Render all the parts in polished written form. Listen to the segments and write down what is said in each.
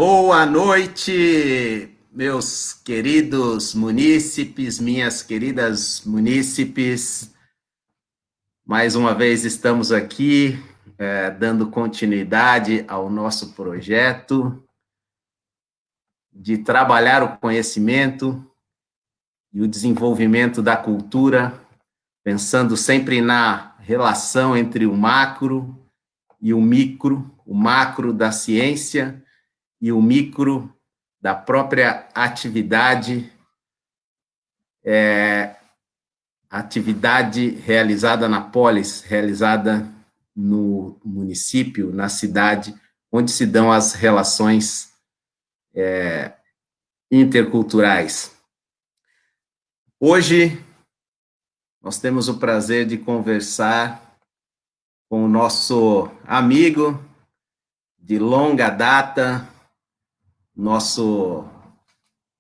Boa noite, meus queridos munícipes, minhas queridas munícipes. Mais uma vez estamos aqui dando continuidade ao nosso projeto de trabalhar o conhecimento e o desenvolvimento da cultura, pensando sempre na relação entre o macro e o micro, o macro da ciência e o micro da própria atividade, atividade realizada na polis, realizada no município, na cidade, onde se dão as relações interculturais. Hoje, nós temos o prazer de conversar com o nosso amigo de longa data, nosso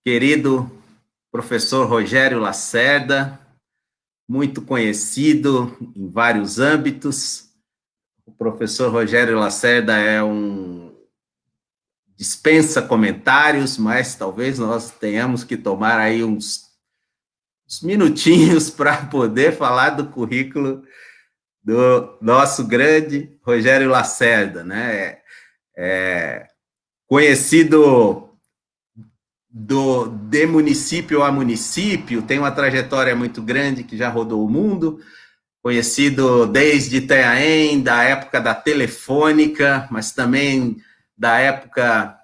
querido professor Rogério Lacerda, muito conhecido em vários âmbitos. O professor Rogério Lacerda dispensa comentários, mas talvez nós tenhamos que tomar aí uns minutinhos para poder falar do currículo do nosso grande Rogério Lacerda, né? Conhecido de município a município, tem uma trajetória muito grande que já rodou o mundo, conhecido desde Itanhaém, da época da Telefônica, mas também da época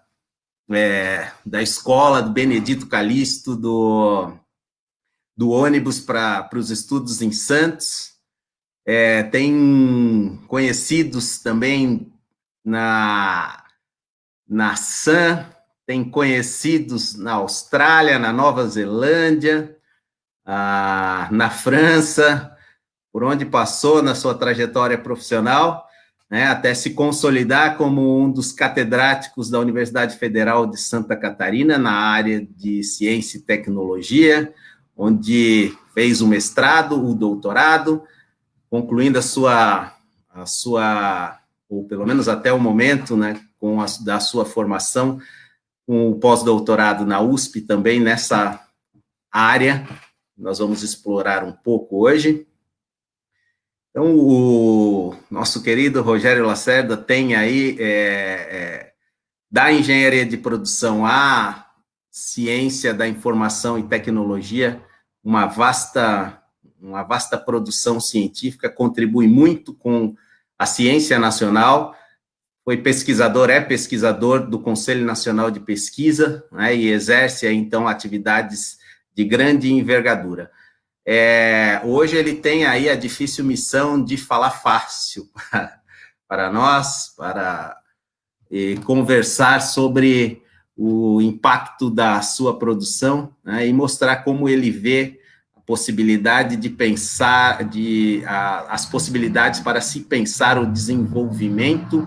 da escola do Benedito Calixto, do ônibus para os estudos em Santos. Tem conhecidos também na SAM, tem conhecidos na Austrália, na Nova Zelândia, na França, por onde passou na sua trajetória profissional, né, até se consolidar como um dos catedráticos da Universidade Federal de Santa Catarina, na área de ciência e tecnologia, onde fez o mestrado, o doutorado, concluindo a sua ou pelo menos até o momento, né, da sua formação, com o pós-doutorado na USP também nessa área, nós vamos explorar um pouco hoje. Então, o nosso querido Rogério Lacerda tem aí, da engenharia de produção à ciência da informação e tecnologia, uma vasta produção científica, contribui muito com a ciência nacional, é pesquisador do Conselho Nacional de Pesquisa, né, e exerce, então, atividades de grande envergadura. Hoje ele tem aí a difícil missão de falar fácil para nós, conversar sobre o impacto da sua produção, né, e mostrar como ele vê a possibilidade de pensar, as possibilidades para se pensar o desenvolvimento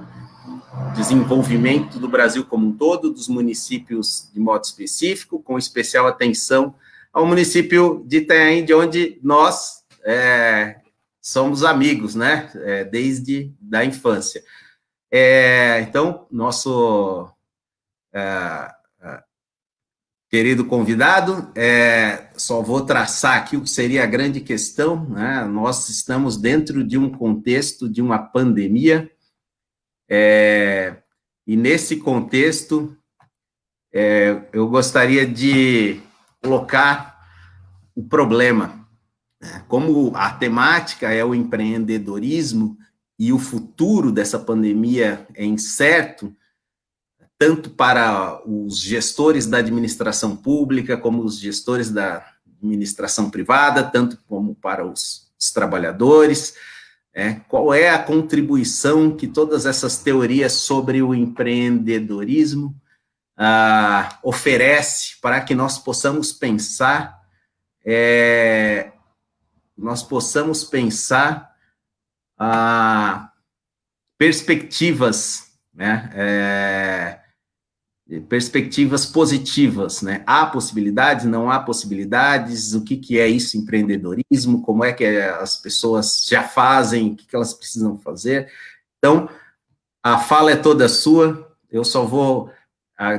do Brasil como um todo, dos municípios de modo específico, com especial atenção ao município de Itanhaém, de onde nós somos amigos, né, desde a infância. Então, nosso querido convidado, só vou traçar aqui o que seria a grande questão, né? Nós estamos dentro de um contexto de uma pandemia, e nesse contexto, eu gostaria de colocar o problema, né? Como a temática é o empreendedorismo e o futuro dessa pandemia é incerto, tanto para os gestores da administração pública, como os gestores da administração privada, tanto como para os trabalhadores. Qual é a contribuição que todas essas teorias sobre o empreendedorismo oferece para que nós possamos pensar perspectivas, né, perspectivas positivas, né? Há possibilidades, não há possibilidades, o que é isso, empreendedorismo, como é que as pessoas já fazem, o que elas precisam fazer. Então, a fala é toda sua, eu só vou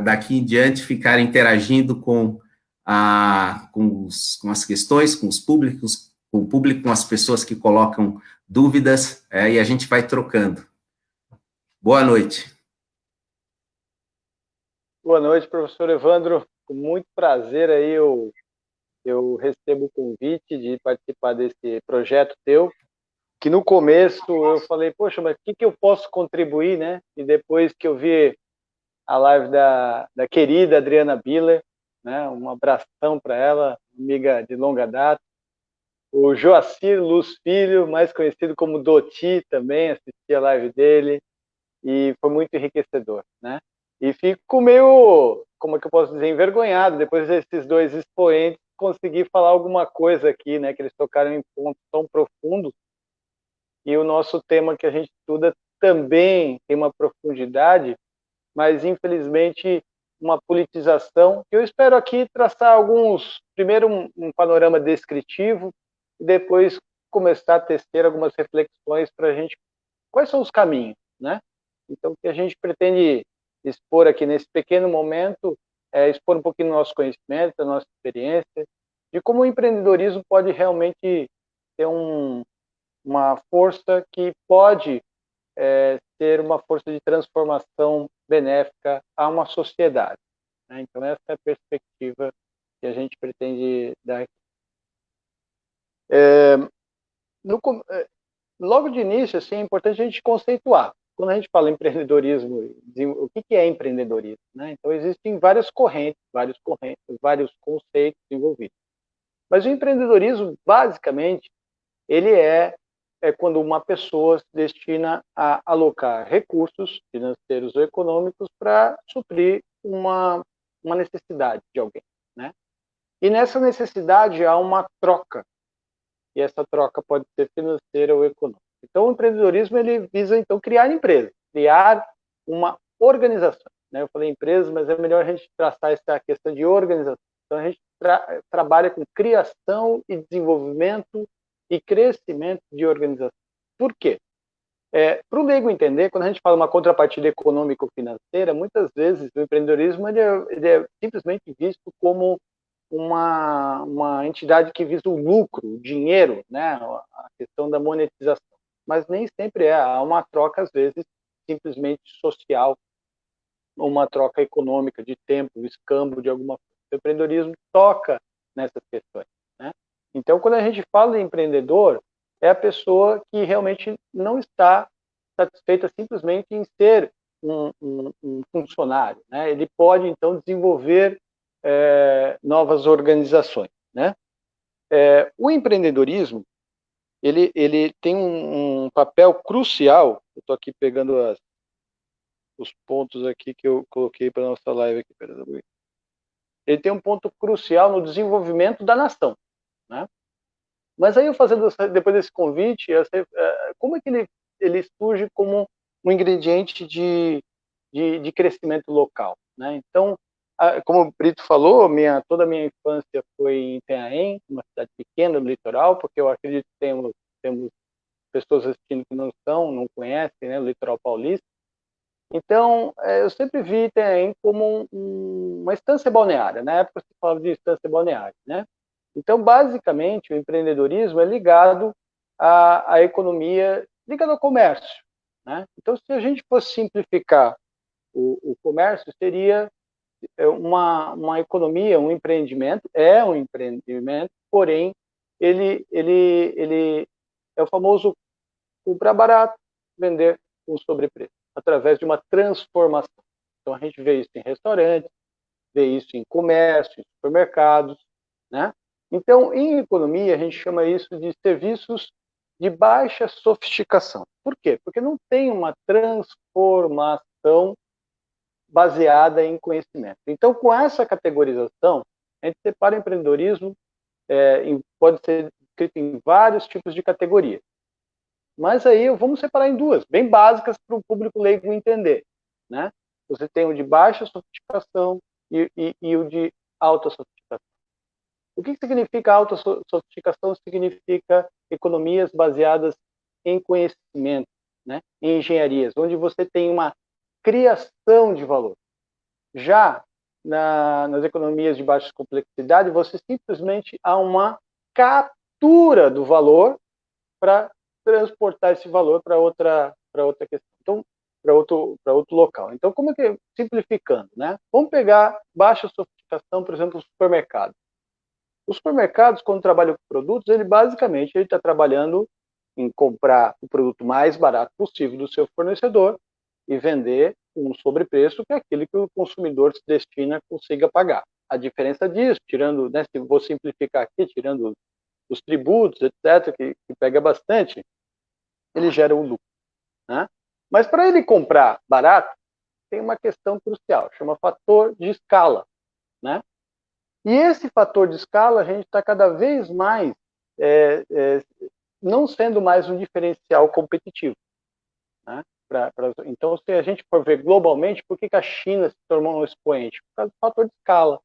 daqui em diante, ficar interagindo com as questões, com os públicos, com o público, com as pessoas que colocam dúvidas, e a gente vai trocando. Boa noite. Boa noite, professor Evandro. Com muito prazer aí eu recebo o convite de participar desse projeto teu, que no começo eu falei, poxa, mas o que eu posso contribuir, né? E depois que eu vi a live da querida Adriana Biller, né? Um abração para ela, amiga de longa data. O Joacir Luz Filho, mais conhecido como Doti, também assisti a live dele e foi muito enriquecedor, né? E fico meio, como é que eu posso dizer, envergonhado, depois desses dois expoentes, conseguir falar alguma coisa aqui, né? Que eles tocaram em pontos tão profundos, e o nosso tema que a gente estuda também tem uma profundidade, mas infelizmente uma politização. Eu espero aqui traçar primeiro um panorama descritivo, e depois começar a tecer algumas reflexões para a gente, quais são os caminhos, né? Então, o que a gente pretende expor aqui nesse pequeno momento é expor um pouquinho do nosso conhecimento, da nossa experiência, de como o empreendedorismo pode realmente ter uma força que pode ser uma força de transformação benéfica a uma sociedade, né? Então, essa é a perspectiva que a gente pretende dar aqui. Logo de início, assim, é importante a gente conceituar. Quando a gente fala em empreendedorismo, o que é empreendedorismo, né? Então, existem vários conceitos envolvidos. Mas o empreendedorismo, basicamente, ele é quando uma pessoa se destina a alocar recursos financeiros ou econômicos para suprir uma necessidade de alguém, né? E nessa necessidade há uma troca, e essa troca pode ser financeira ou econômica. Então, o empreendedorismo ele visa então criar empresa, criar uma organização, né? Eu falei empresa, mas é melhor a gente traçar essa questão de organização. Então, a gente trabalha com criação e desenvolvimento e crescimento de organização. Por quê? Para o leigo entender, quando a gente fala uma contrapartida econômico-financeira, muitas vezes o empreendedorismo ele é simplesmente visto como uma entidade que visa o lucro, o dinheiro, né? A questão da monetização. Mas nem sempre é. Há uma troca, às vezes, simplesmente social, ou uma troca econômica de tempo, um escambo de alguma coisa. O empreendedorismo toca nessas questões, né? Então, quando a gente fala de empreendedor, é a pessoa que realmente não está satisfeita simplesmente em ser um funcionário, né? Ele pode, então, desenvolver novas organizações, né? O empreendedorismo ele tem um papel crucial. Eu estou aqui pegando os pontos aqui que eu coloquei para nossa live aqui. Ele tem um ponto crucial no desenvolvimento da nação, né? Mas aí eu fazendo depois desse convite, como é que ele surge como um ingrediente de crescimento local, né? Então, como o Brito falou, toda a minha infância foi em Itanhaém, uma cidade pequena do litoral, porque eu acredito que temos pessoas assistindo que não conhecem, né, o litoral paulista. Então, eu sempre vi Itanhaém como uma estância balneária. Na época se falava de estância balneária, né? Então, basicamente, o empreendedorismo é ligado à economia, ligado ao comércio, né? Então, se a gente fosse simplificar o comércio, seria uma economia, um empreendimento, porém, ele é o famoso comprar barato, vender com sobrepreço, através de uma transformação. Então, a gente vê isso em restaurantes, vê isso em comércio, em supermercados, né? Então, em economia, a gente chama isso de serviços de baixa sofisticação. Por quê? Porque não tem uma transformação baseada em conhecimento. Então, com essa categorização, a gente separa o empreendedorismo, pode ser escrito em vários tipos de categorias. Mas aí vamos separar em duas, bem básicas para o público leigo entender, né? Você tem o de baixa sofisticação e o de alta sofisticação. O que significa alta sofisticação? Significa economias baseadas em conhecimento, né? Em engenharias, onde você tem uma criação de valor. Já nas economias de baixa complexidade, você simplesmente há uma captura do valor para transportar esse valor para outra questão. Então, para outro local. Então, como é que simplificando, né? Vamos pegar baixa sofisticação, por exemplo, o supermercado. Os supermercados, quando trabalham com produtos, ele basicamente está trabalhando em comprar o produto mais barato possível do seu fornecedor e vender um sobrepreço, que é aquele que o consumidor se destina consiga pagar. A diferença disso, tirando, né, se vou simplificar aqui, tirando os tributos, etc., que pega bastante, ele gera um lucro. Né? Mas para ele comprar barato, tem uma questão crucial, chama fator de escala. Né? E esse fator de escala, a gente está cada vez mais não sendo mais um diferencial competitivo. Né? Então, se a gente for ver globalmente, por que a China se tornou um expoente? Por causa do fator de escala.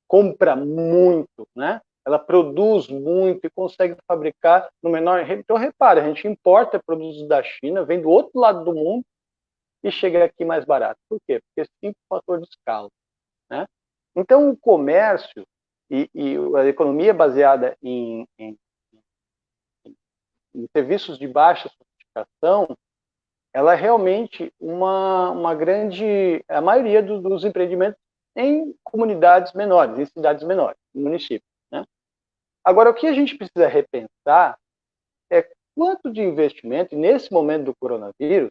Compra muito, né? Ela produz muito e consegue fabricar no menor... Então, repare, a gente importa produtos da China, vem do outro lado do mundo e chega aqui mais barato. Por quê? Porque esse simples fator de escala. Né? Então, o comércio e a economia baseada em serviços de baixa sofisticação, ela é realmente uma grande... A maioria dos empreendimentos em comunidades menores, em cidades menores, em municípios. Né? Agora, o que a gente precisa repensar é quanto de investimento, e nesse momento do coronavírus,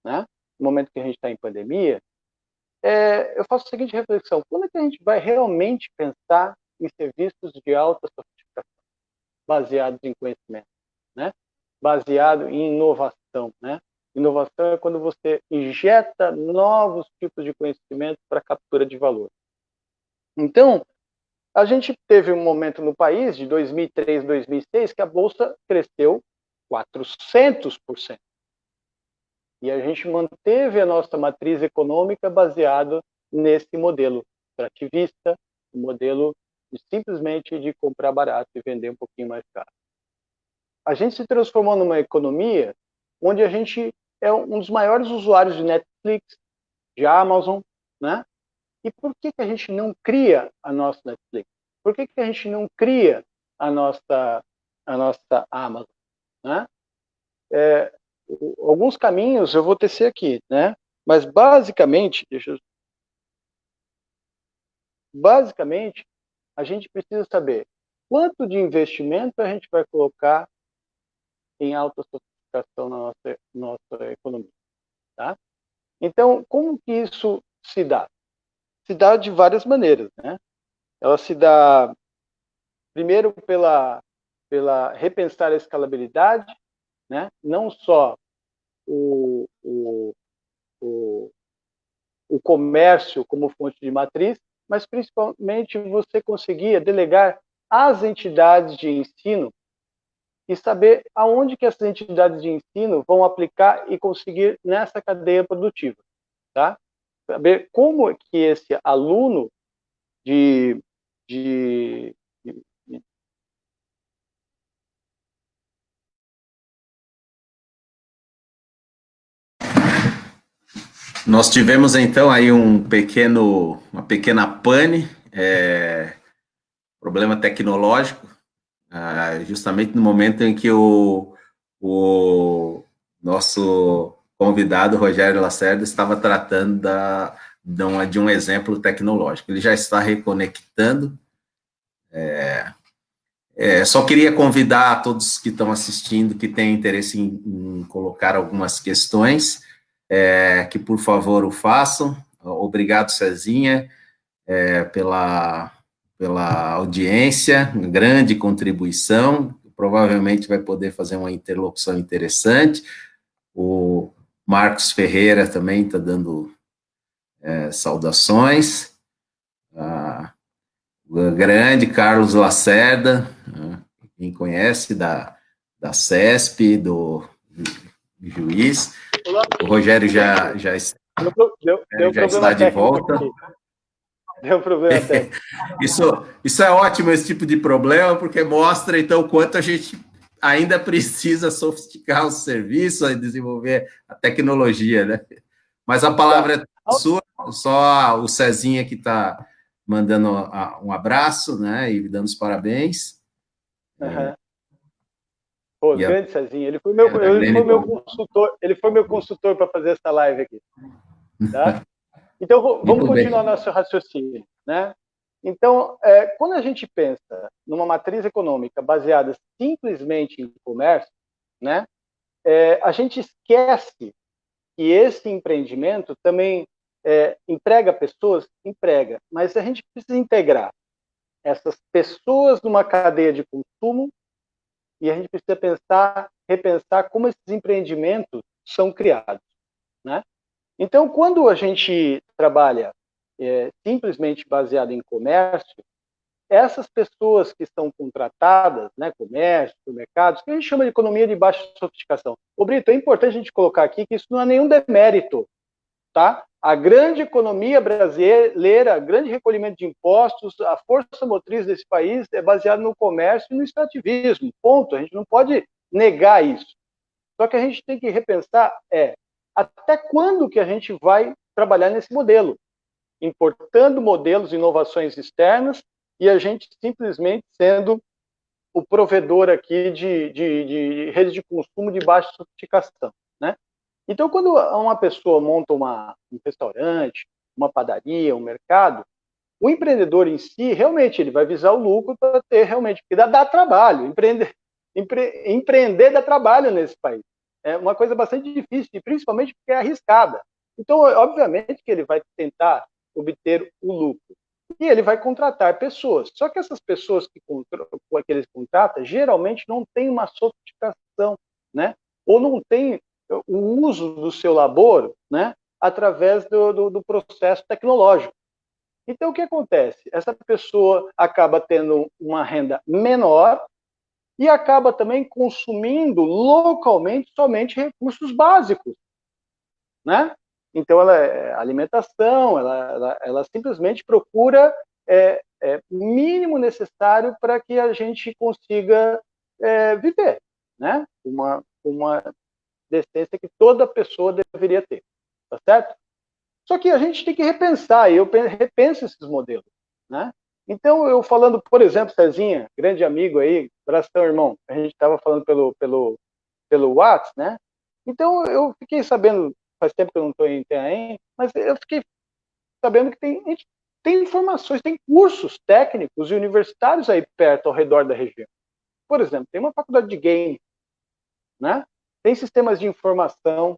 né, no momento que a gente está em pandemia, eu faço a seguinte reflexão: quando é que a gente vai realmente pensar em serviços de alta sofisticação, baseados em conhecimento, né? Baseado em inovação, né? Inovação é quando você injeta novos tipos de conhecimento para captura de valor. Então, a gente teve um momento no país, de 2003, 2006, que a Bolsa cresceu 400%. E a gente manteve a nossa matriz econômica baseada nesse modelo extrativista, o modelo simplesmente de comprar barato e vender um pouquinho mais caro. A gente se transformou numa economia onde a gente é um dos maiores usuários de Netflix, de Amazon, né? E por que a gente não cria a nossa Netflix? Por que a gente não cria a nossa Amazon? Né? Alguns caminhos eu vou tecer aqui, né? Mas basicamente, basicamente, a gente precisa saber quanto de investimento a gente vai colocar em alta sofisticação na nossa economia. Tá? Então, como que isso se dá? Se dá de várias maneiras. Né? Ela se dá, primeiro, pela repensar a escalabilidade, né? Não só o comércio como fonte de matriz, mas principalmente você conseguir delegar às entidades de ensino e saber aonde que essas entidades de ensino vão aplicar e conseguir nessa cadeia produtiva, tá? Saber como que esse aluno de Nós tivemos então aí uma pequena pane, problema tecnológico, justamente no momento em que o nosso convidado, Rogério Lacerda, estava tratando de um exemplo tecnológico. Ele já está reconectando. Só queria convidar a todos que estão assistindo, que têm interesse em colocar algumas questões, que por favor o façam. Obrigado, Cezinha, pela audiência, grande contribuição, provavelmente vai poder fazer uma interlocução interessante. O Marcos Ferreira também está dando saudações. O grande Carlos Lacerda, quem conhece, da CESP, do Juiz. O Rogério já está de volta. Aqui. Deu problema técnico. Isso é ótimo, esse tipo de problema, porque mostra, então, o quanto a gente ainda precisa sofisticar os serviços e desenvolver a tecnologia, né? Mas a palavra é sua, Só o Cezinha que está mandando um abraço, né, e dando os parabéns. Uhum. Pô, E a grande Cezinha, a Glene ele foi meu consultor para fazer essa live aqui, tá? Então vamos muito continuar bem. nosso raciocínio, né? Então, quando a gente pensa numa matriz econômica baseada simplesmente em comércio, né? A gente esquece que esse empreendimento também emprega pessoas, emprega, mas a gente precisa integrar essas pessoas numa cadeia de consumo e a gente precisa repensar como esses empreendimentos são criados, né? Então, quando a gente trabalha simplesmente baseado em comércio, essas pessoas que são contratadas, né, comércio, mercados, que a gente chama de economia de baixa sofisticação. Ô Brito, é importante a gente colocar aqui que isso não é nenhum demérito, tá? A grande economia brasileira, grande recolhimento de impostos, a força motriz desse país é baseada no comércio e no extrativismo, ponto. A gente não pode negar isso. Só que a gente tem que repensar até quando que a gente vai trabalhar nesse modelo, importando modelos, inovações externas, e a gente simplesmente sendo o provedor aqui de redes de consumo de baixa sofisticação, né? Então, quando uma pessoa monta um restaurante, uma padaria, um mercado, o empreendedor em si, realmente, ele vai visar o lucro para ter realmente, porque dá trabalho, empreender dá trabalho nesse país. É uma coisa bastante difícil, e principalmente porque é arriscada. Então, obviamente que ele vai tentar obter o lucro. E ele vai contratar pessoas. Só que essas pessoas que ele contrata, geralmente não têm uma sofisticação, né? Ou não tem o uso do seu labor, né? Através do processo tecnológico. Então, o que acontece? Essa pessoa acaba tendo uma renda menor e acaba também consumindo localmente somente recursos básicos, né? Então, alimentação, ela simplesmente procura o mínimo necessário para que a gente consiga viver, né? Uma decência que toda pessoa deveria ter, tá certo? Só que a gente tem que repensar, e eu repenso esses modelos, né? Então, eu falando, por exemplo, Cezinha, grande amigo aí, abração, irmão, a gente estava falando pelo WhatsApp, né? Então, eu fiquei sabendo, faz tempo que eu não estou em Itanhaém, mas eu fiquei sabendo que a gente tem informações, tem cursos técnicos e universitários aí perto, ao redor da região. Por exemplo, tem uma faculdade de game, né? Tem sistemas de informação.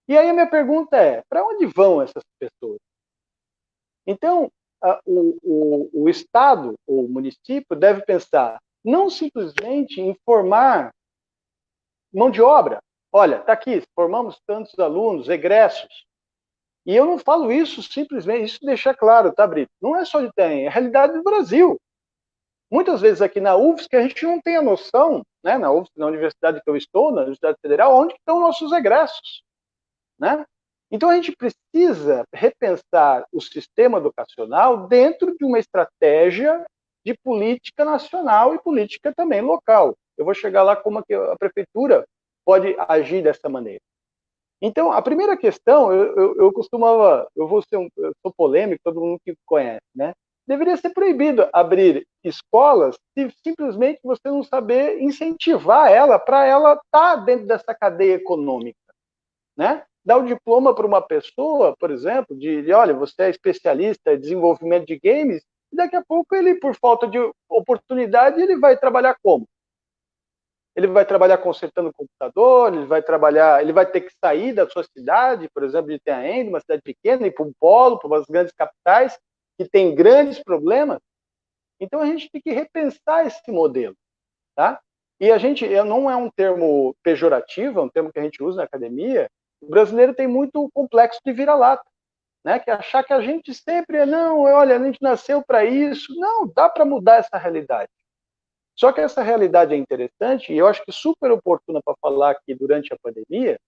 E aí a minha pergunta é, para onde vão essas pessoas? Então, o Estado, ou o município, deve pensar não simplesmente em formar mão de obra. Olha, está aqui, formamos tantos alunos, egressos. E eu não falo isso simplesmente, isso deixa claro, tá, Brito? Não é só de Itanhaém, é a realidade do Brasil. Muitas vezes aqui na UFSC a gente não tem a noção, né, na UFSC, na universidade que eu estou, na Universidade Federal, onde estão nossos egressos, né? Então, a gente precisa repensar o sistema educacional dentro de uma estratégia de política nacional e política também local. Eu vou chegar lá como a prefeitura pode agir dessa maneira. Então, a primeira questão, eu costumava, eu sou polêmico, todo mundo que conhece, né? Deveria ser proibido abrir escolas se simplesmente você não saber incentivar ela para ela estar dentro dessa cadeia econômica, né? Dar o diploma para uma pessoa, por exemplo, olha, você é especialista em desenvolvimento de games, e daqui a pouco ele, por falta de oportunidade, ele vai trabalhar como? Ele vai trabalhar consertando computador, ele vai ter que sair da sua cidade, por exemplo, de Itanhaém, uma cidade pequena, ir para um polo, para umas grandes capitais, que tem grandes problemas. Então, a gente tem que repensar esse modelo, tá? E não é um termo pejorativo, é um termo que a gente usa na academia. O brasileiro tem muito complexo de vira-lata, né? Que é achar que a gente sempre não, olha, a gente nasceu para isso. Não, dá para mudar essa realidade. Só que essa realidade é interessante e eu acho que super oportuna para falar aqui durante a pandemia,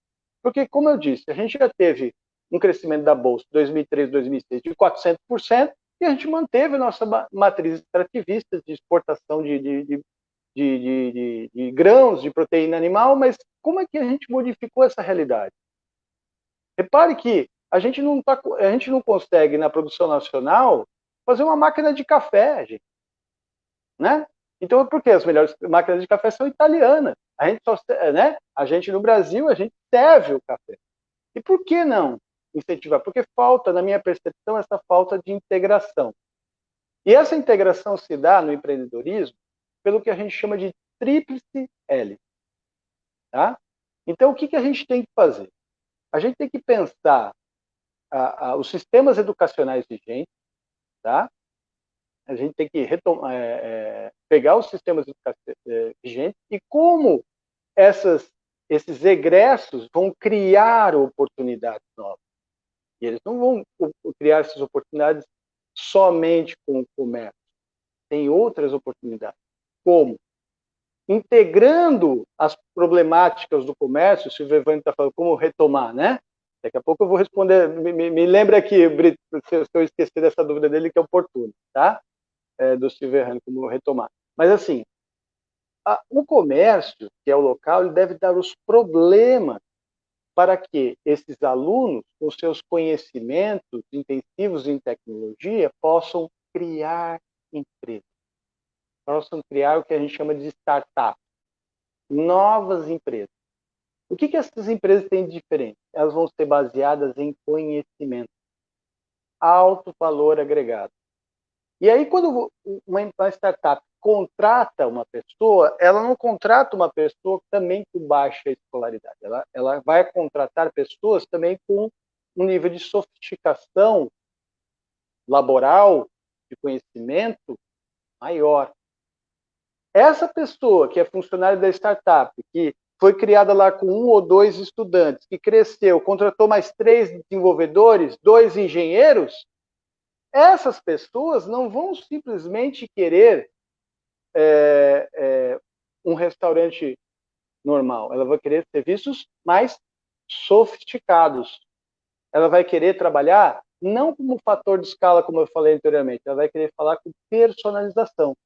porque, como eu disse, a gente já teve um crescimento da Bolsa em 2003, 2006 de 400% e a gente manteve a nossa matriz extrativista de exportação de grãos, de proteína animal, mas como é que a gente modificou essa realidade? Repare que a gente não consegue, na produção nacional, fazer uma máquina de café, gente, né? Então, por que as melhores máquinas de café são italianas? A gente, né? A gente no Brasil, a gente serve o café. E por que não incentivar? Porque falta, na minha percepção, essa falta de integração. E essa integração se dá no empreendedorismo pelo que a gente chama de tríplice L. Tá? Então, o que a gente tem que fazer? A gente tem que pensar os sistemas educacionais vigentes, tá? A gente tem que pegar os sistemas educacionais vigentes e como esses egressos vão criar oportunidades novas. E eles não vão criar essas oportunidades somente com o comércio. Tem outras oportunidades. Como? Integrando as problemáticas do comércio, se o Evandro está falando como retomar, né? Daqui a pouco eu vou responder, me lembra aqui, Brito, se eu esquecer dessa dúvida dele, que é oportuno, tá? Do Silverhand, como retomar. Mas, assim, o comércio, que é o local, ele deve dar os problemas para que esses alunos, com seus conhecimentos intensivos em tecnologia, possam criar empresas, possam criar o que a gente chama de startup, novas empresas. O que essas empresas têm de diferente? Elas vão ser baseadas em conhecimento, alto valor agregado. E aí, quando uma startup contrata uma pessoa, ela não contrata uma pessoa também com baixa escolaridade. Ela vai contratar pessoas também com um nível de sofisticação laboral, de conhecimento maior. Essa pessoa que é funcionária da startup, que foi criada lá com 1 ou 2 estudantes, que cresceu, contratou mais 3 desenvolvedores, 2 engenheiros, essas pessoas não vão simplesmente querer um restaurante normal. Ela vai querer serviços mais sofisticados. Ela vai querer trabalhar não como fator de escala, como eu falei anteriormente. Ela vai querer falar com personalização.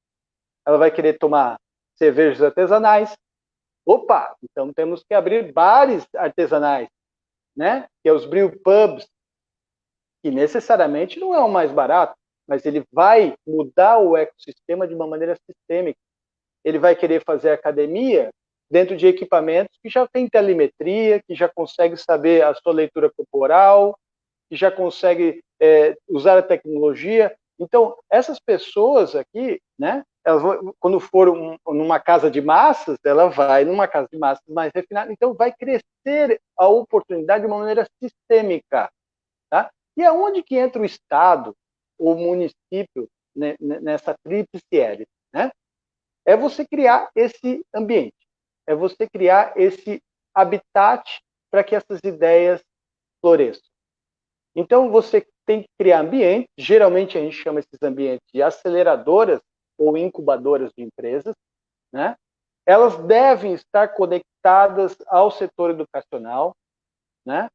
Ela vai querer tomar cervejas artesanais. Opa, então temos que abrir bares artesanais, né? Que é os brew pubs, que necessariamente não é o mais barato, mas ele vai mudar o ecossistema de uma maneira sistêmica. Ele vai querer fazer academia dentro de equipamentos que já tem telemetria, que já consegue saber a sua leitura corporal, que já consegue usar a tecnologia. Então, essas pessoas aqui, né, elas vão, quando for numa casa de massas, ela vai numa casa de massas mais refinada. Então, vai crescer a oportunidade de uma maneira sistêmica. Tá? E aonde que entra o Estado, o município, né, nessa tríplice hélice? Né? É você criar esse ambiente, é você criar esse habitat para que essas ideias floresçam. Então, você tem que criar ambientes, geralmente a gente chama esses ambientes de aceleradoras ou incubadoras de empresas, né? Elas devem estar conectadas ao setor educacional, né?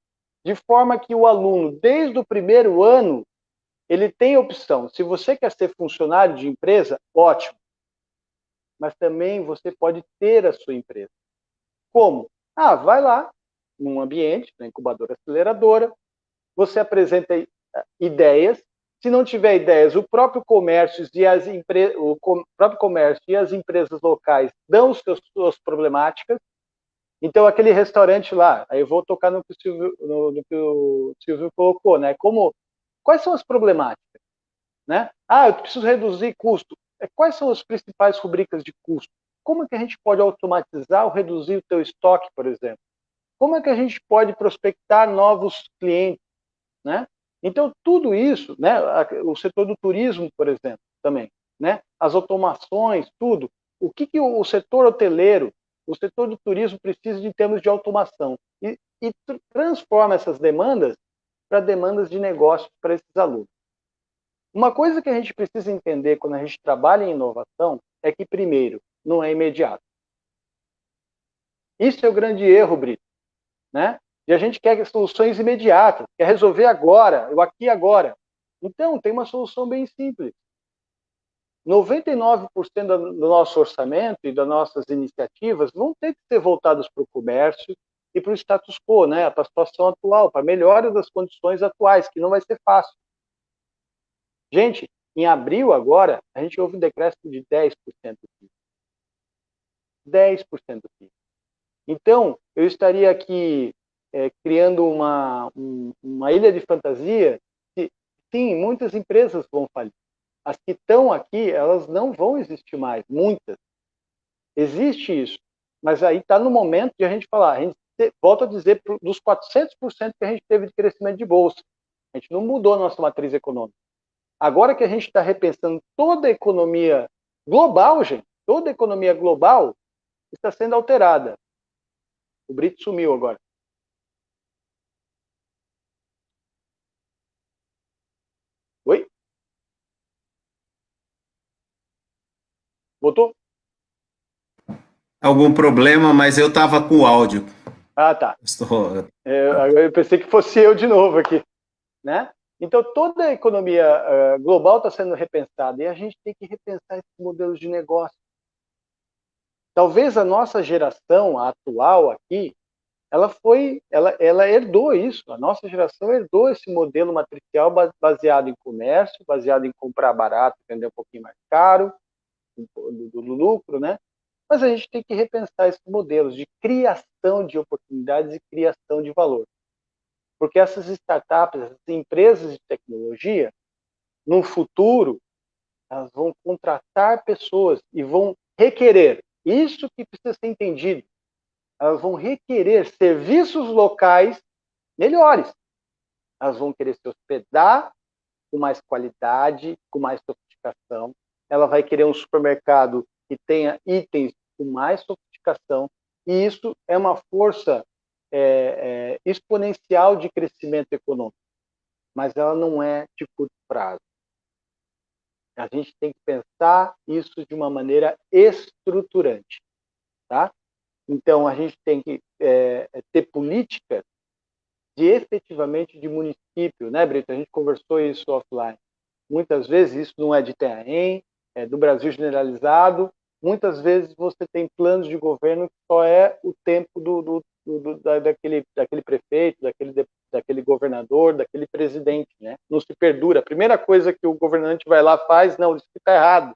De forma que o aluno, desde o primeiro ano, ele tem opção. Se você quer ser funcionário de empresa, ótimo. Mas também você pode ter a sua empresa. Como? Vai lá, num ambiente, na incubadora aceleradora, você apresenta ideias. Se não tiver ideias, o próprio comércio e as empresas locais dão suas problemáticas. Então, aquele restaurante lá, aí eu vou tocar no que o Silvio colocou, né? Quais são as problemáticas? Né? Eu preciso reduzir custo. Quais são as principais rubricas de custo? Como é que a gente pode automatizar ou reduzir o teu estoque, por exemplo? Como é que a gente pode prospectar novos clientes? Né? Então, tudo isso, né? O setor do turismo, por exemplo, também, né? As automações, tudo. O que o setor hoteleiro, o setor do turismo precisa de termos de automação? E transforma essas demandas para demandas de negócio para esses alunos. Uma coisa que a gente precisa entender quando a gente trabalha em inovação é que, primeiro, não é imediato. Isso é o grande erro, Brito, né? E a gente quer soluções imediatas, quer resolver agora, o aqui e agora. Então, tem uma solução bem simples. 99% do nosso orçamento e das nossas iniciativas vão ter que ser voltadas para o comércio, e para o status quo, né, para a situação atual, para a melhora das condições atuais, que não vai ser fácil. Gente, em abril agora, a gente houve um decréscimo de 10% do PIB. 10% do PIB. Então, eu estaria aqui criando uma ilha de fantasia que, sim, muitas empresas vão falir. As que estão aqui, elas não vão existir mais, muitas. Existe isso. Mas aí está no momento de a gente falar, a gente volta a dizer, dos 400% que a gente teve de crescimento de bolsa. A gente não mudou a nossa matriz econômica. Agora que a gente está repensando toda a economia global, gente, toda a economia global está sendo alterada. O Brito sumiu agora. Oi? Voltou? Algum problema, mas eu estava com o áudio. Ah, tá. Estou... Eu pensei que fosse eu de novo aqui, né? Então, toda a economia global está sendo repensada e a gente tem que repensar esses modelos de negócio. Talvez a nossa geração a atual aqui, ela herdou isso. A nossa geração herdou esse modelo matricial baseado em comércio, baseado em comprar barato, vender um pouquinho mais caro, do lucro, né? Mas a gente tem que repensar esses modelos de criação de oportunidades e criação de valor. Porque essas startups, essas empresas de tecnologia, no futuro, elas vão contratar pessoas e vão requerer, isso que precisa ser entendido, elas vão requerer serviços locais melhores. Elas vão querer se hospedar com mais qualidade, com mais sofisticação. Ela vai querer um supermercado que tenha itens com mais sofisticação. E isso é uma força exponencial de crescimento econômico. Mas ela não é de curto prazo. A gente tem que pensar isso de uma maneira estruturante. Tá? Então, a gente tem que ter políticas efetivamente de município, né, Brito? A gente conversou isso offline. Muitas vezes isso não é de Itanhaém, é do Brasil generalizado. Muitas vezes você tem planos de governo que só é o tempo daquele prefeito, daquele governador, daquele presidente, né? Não se perdura. A primeira coisa que o governante vai lá faz, não, isso está errado.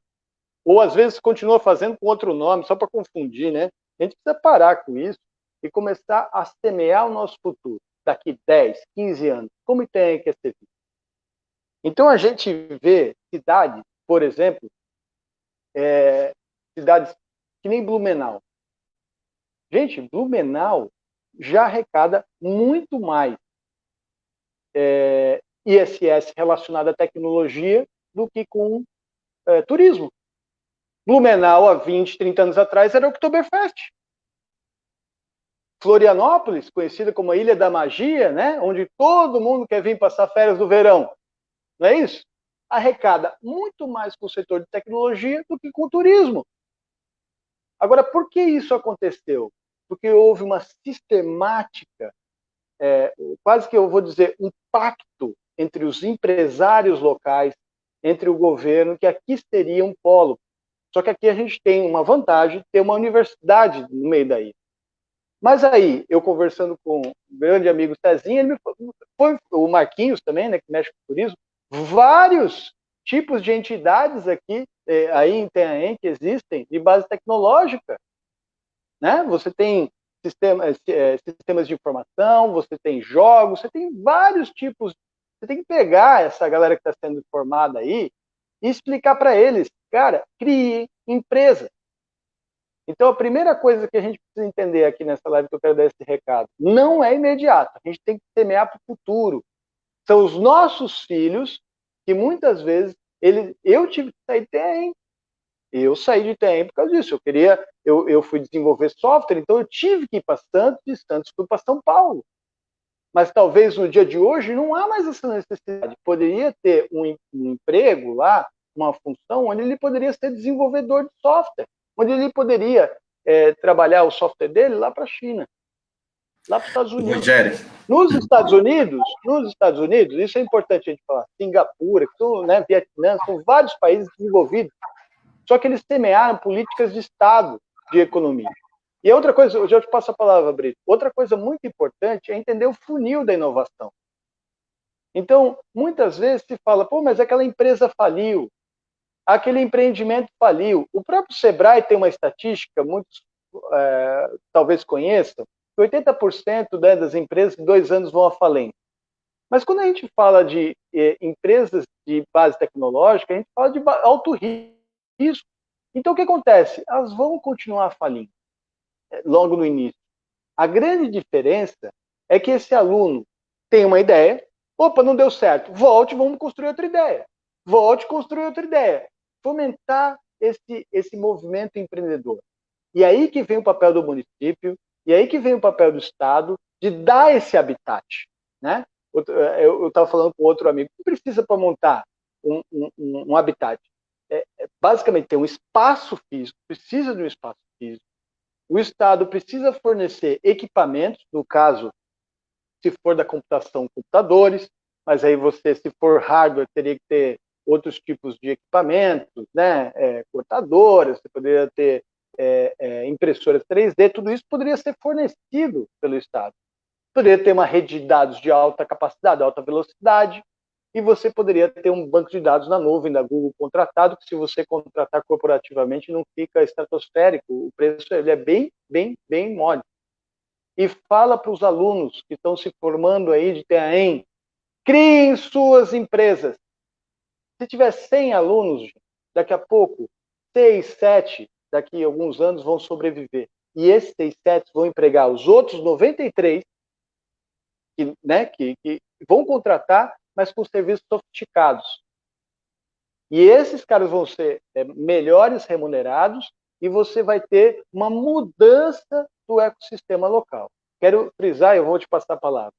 Ou às vezes continua fazendo com outro nome, só para confundir, né? A gente precisa parar com isso e começar a semear o nosso futuro daqui 10, 15 anos. Como tem que ser visto? Então a gente vê cidades, por exemplo, cidades que nem Blumenau. Gente, Blumenau já arrecada muito mais ISS relacionado à tecnologia do que com turismo. Blumenau, há 20, 30 anos atrás, era o Oktoberfest. Florianópolis, conhecida como a Ilha da Magia, né? Onde todo mundo quer vir passar férias do verão. Não é isso? Arrecada muito mais com o setor de tecnologia do que com o turismo. Agora, por que isso aconteceu? Porque houve uma sistemática, quase que eu vou dizer, um pacto entre os empresários locais, entre o governo, que aqui seria um polo. Só que aqui a gente tem uma vantagem de ter uma universidade no meio da ilha. Mas aí, eu conversando com um grande amigo Cezinha, ele me foi o Marquinhos também, né, que mexe com turismo, vários tipos de entidades aqui, aí em Itanhaém, que existem, de base tecnológica. Né? Você tem sistemas de informação, você tem jogos, você tem vários tipos. Você tem que pegar essa galera que está sendo formada aí e explicar para eles, cara, crie empresa. Então, a primeira coisa que a gente precisa entender aqui nessa live, que eu quero dar esse recado, não é imediato. A gente tem que semear para o futuro. São os nossos filhos que muitas vezes eu tive que sair de Itanhaém. Eu saí de Itanhaém por causa disso. Eu fui desenvolver software, então eu tive que ir para Santos, de Santos fui para São Paulo. Mas talvez no dia de hoje não há mais essa necessidade. Poderia ter um emprego lá, uma função, onde ele poderia ser desenvolvedor de software, onde ele poderia trabalhar o software dele lá para a China, lá para os Estados Unidos. Rogério. Nos Estados Unidos, isso é importante a gente falar, Singapura, né, Vietnã, são vários países desenvolvidos, só que eles semearam políticas de Estado de economia. E outra coisa, eu já te passo a palavra, Brito. Outra coisa muito importante é entender o funil da inovação. Então, muitas vezes se fala, pô, mas aquela empresa faliu, aquele empreendimento faliu. O próprio Sebrae tem uma estatística, muitos talvez conheçam, que 80% das empresas em 2 anos vão à falência. Mas quando a gente fala de empresas de base tecnológica, a gente fala de alto risco. Então, o que acontece? Elas vão continuar falindo logo no início. A grande diferença é que esse aluno tem uma ideia, opa, não deu certo, volte, vamos construir outra ideia. Volte, construir outra ideia. Fomentar esse movimento empreendedor. E aí que vem o papel do município, e aí que vem o papel do Estado de dar esse habitat, né? Eu estava falando com outro amigo, o que precisa para montar um habitat? Basicamente, tem um espaço físico, precisa de um espaço físico. O Estado precisa fornecer equipamentos, no caso, se for da computação, computadores, mas aí você, se for hardware, teria que ter outros tipos de equipamentos, né? Cortadoras, você poderia ter impressoras 3D, tudo isso poderia ser fornecido pelo Estado. Poderia ter uma rede de dados de alta capacidade, alta velocidade, e você poderia ter um banco de dados na nuvem da Google contratado, que se você contratar corporativamente não fica estratosférico, o preço ele é bem mole. E fala para os alunos que estão se formando aí de TAEM, criem suas empresas. Se tiver 100 alunos, daqui a pouco, 6, 7, daqui a alguns anos vão sobreviver. E esses 6, 7 vão empregar os outros 93 que vão contratar, mas com serviços sofisticados. E esses caras vão ser melhores remunerados e você vai ter uma mudança do ecossistema local. Quero frisar, eu vou te passar a palavra.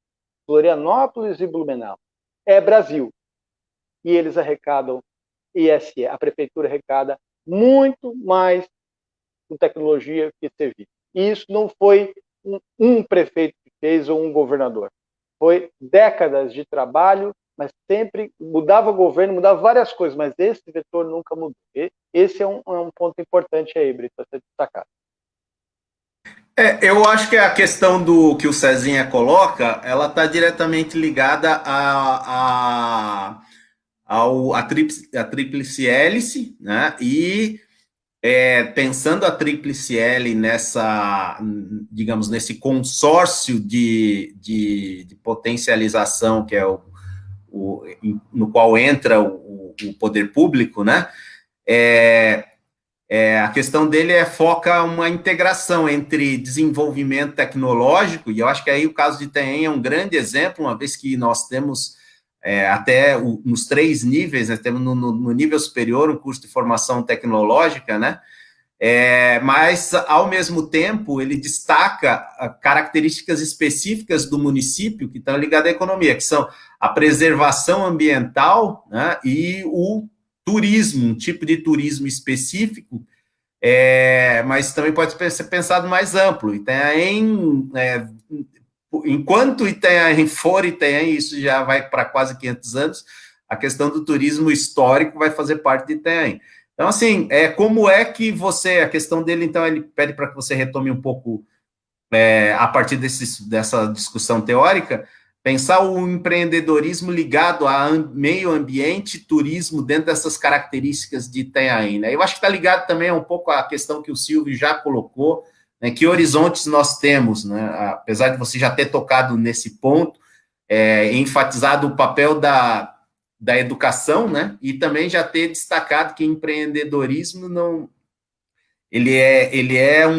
Florianópolis e Blumenau é Brasil. E eles arrecadam ISE, a prefeitura arrecada muito mais com tecnologia que serviço. E isso não foi um prefeito que fez ou um governador. Foi décadas de trabalho, mas sempre mudava o governo, mudava várias coisas, mas esse vetor nunca mudou. Esse é um ponto importante aí, Brito, para ser destacado. Eu acho que a questão do que o Cezinha coloca, ela está diretamente ligada a tríplice hélice, né? E pensando a tríplice L nessa, digamos, nesse consórcio de potencialização que é no qual entra o poder público, né? A questão dele foca uma integração entre desenvolvimento tecnológico, e eu acho que aí o caso de Itanhaém é um grande exemplo, uma vez que nós temos até nos 3 níveis, né, temos no nível superior um curso de formação tecnológica, né, mas, ao mesmo tempo, ele destaca características específicas do município que estão ligadas à economia, que são a preservação ambiental, né, e o turismo, um tipo de turismo específico, mas também pode ser pensado mais amplo. Itanhaém, enquanto Itanhaém for Itanhaém, isso já vai para quase 500 anos, a questão do turismo histórico vai fazer parte de Itanhaém. Então, assim, como é que você, a questão dele, então, ele pede para que você retome um pouco, a partir dessa discussão teórica, pensar o empreendedorismo ligado a meio ambiente, turismo, dentro dessas características de Itanhaém, né? Eu acho que está ligado também um pouco à questão que o Silvio já colocou, né, que horizontes nós temos, né? Apesar de você já ter tocado nesse ponto, enfatizado o papel da educação, né? E também já ter destacado que empreendedorismo não, ele é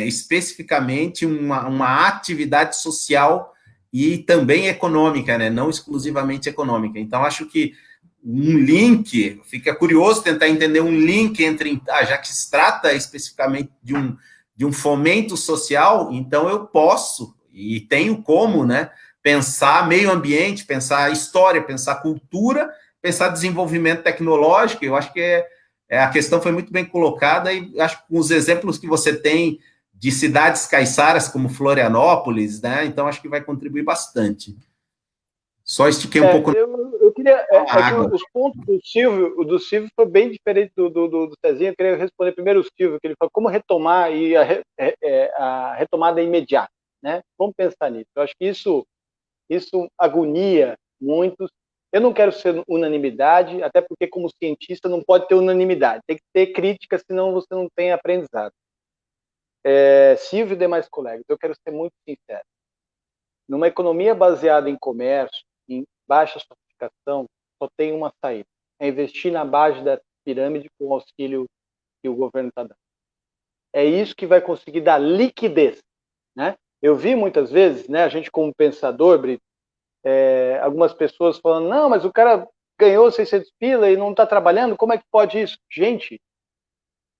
especificamente uma atividade social e também econômica, né? Não exclusivamente econômica. Então, acho que um link, fica curioso tentar entender um link entre, já que se trata especificamente de um fomento social, então eu posso e tenho como, né, pensar meio ambiente, pensar história, pensar cultura, pensar desenvolvimento tecnológico. Eu acho que a questão foi muito bem colocada e acho que com os exemplos que você tem de cidades caiçaras como Florianópolis, né, então acho que vai contribuir bastante. Só estiquei um pouco. Eu queria. Que os pontos do Silvio foi bem diferente do Cezinha. Eu queria responder primeiro o Silvio, que ele falou como retomar e a retomada é imediata, né? Vamos pensar nisso. Eu acho que isso agonia muitos. Eu não quero ser unanimidade, até porque, como cientista, não pode ter unanimidade. Tem que ter crítica, senão você não tem aprendizado. Silvio e demais colegas, eu quero ser muito sincero. Numa economia baseada em comércio, em baixa sofisticação, só tem uma saída. É investir na base da pirâmide com o auxílio que o governo está dando. É isso que vai conseguir dar liquidez, né? Eu vi muitas vezes, né, a gente como pensador, Brito, algumas pessoas falando, não, mas o cara ganhou 600 pila e não está trabalhando, como é que pode isso? Gente,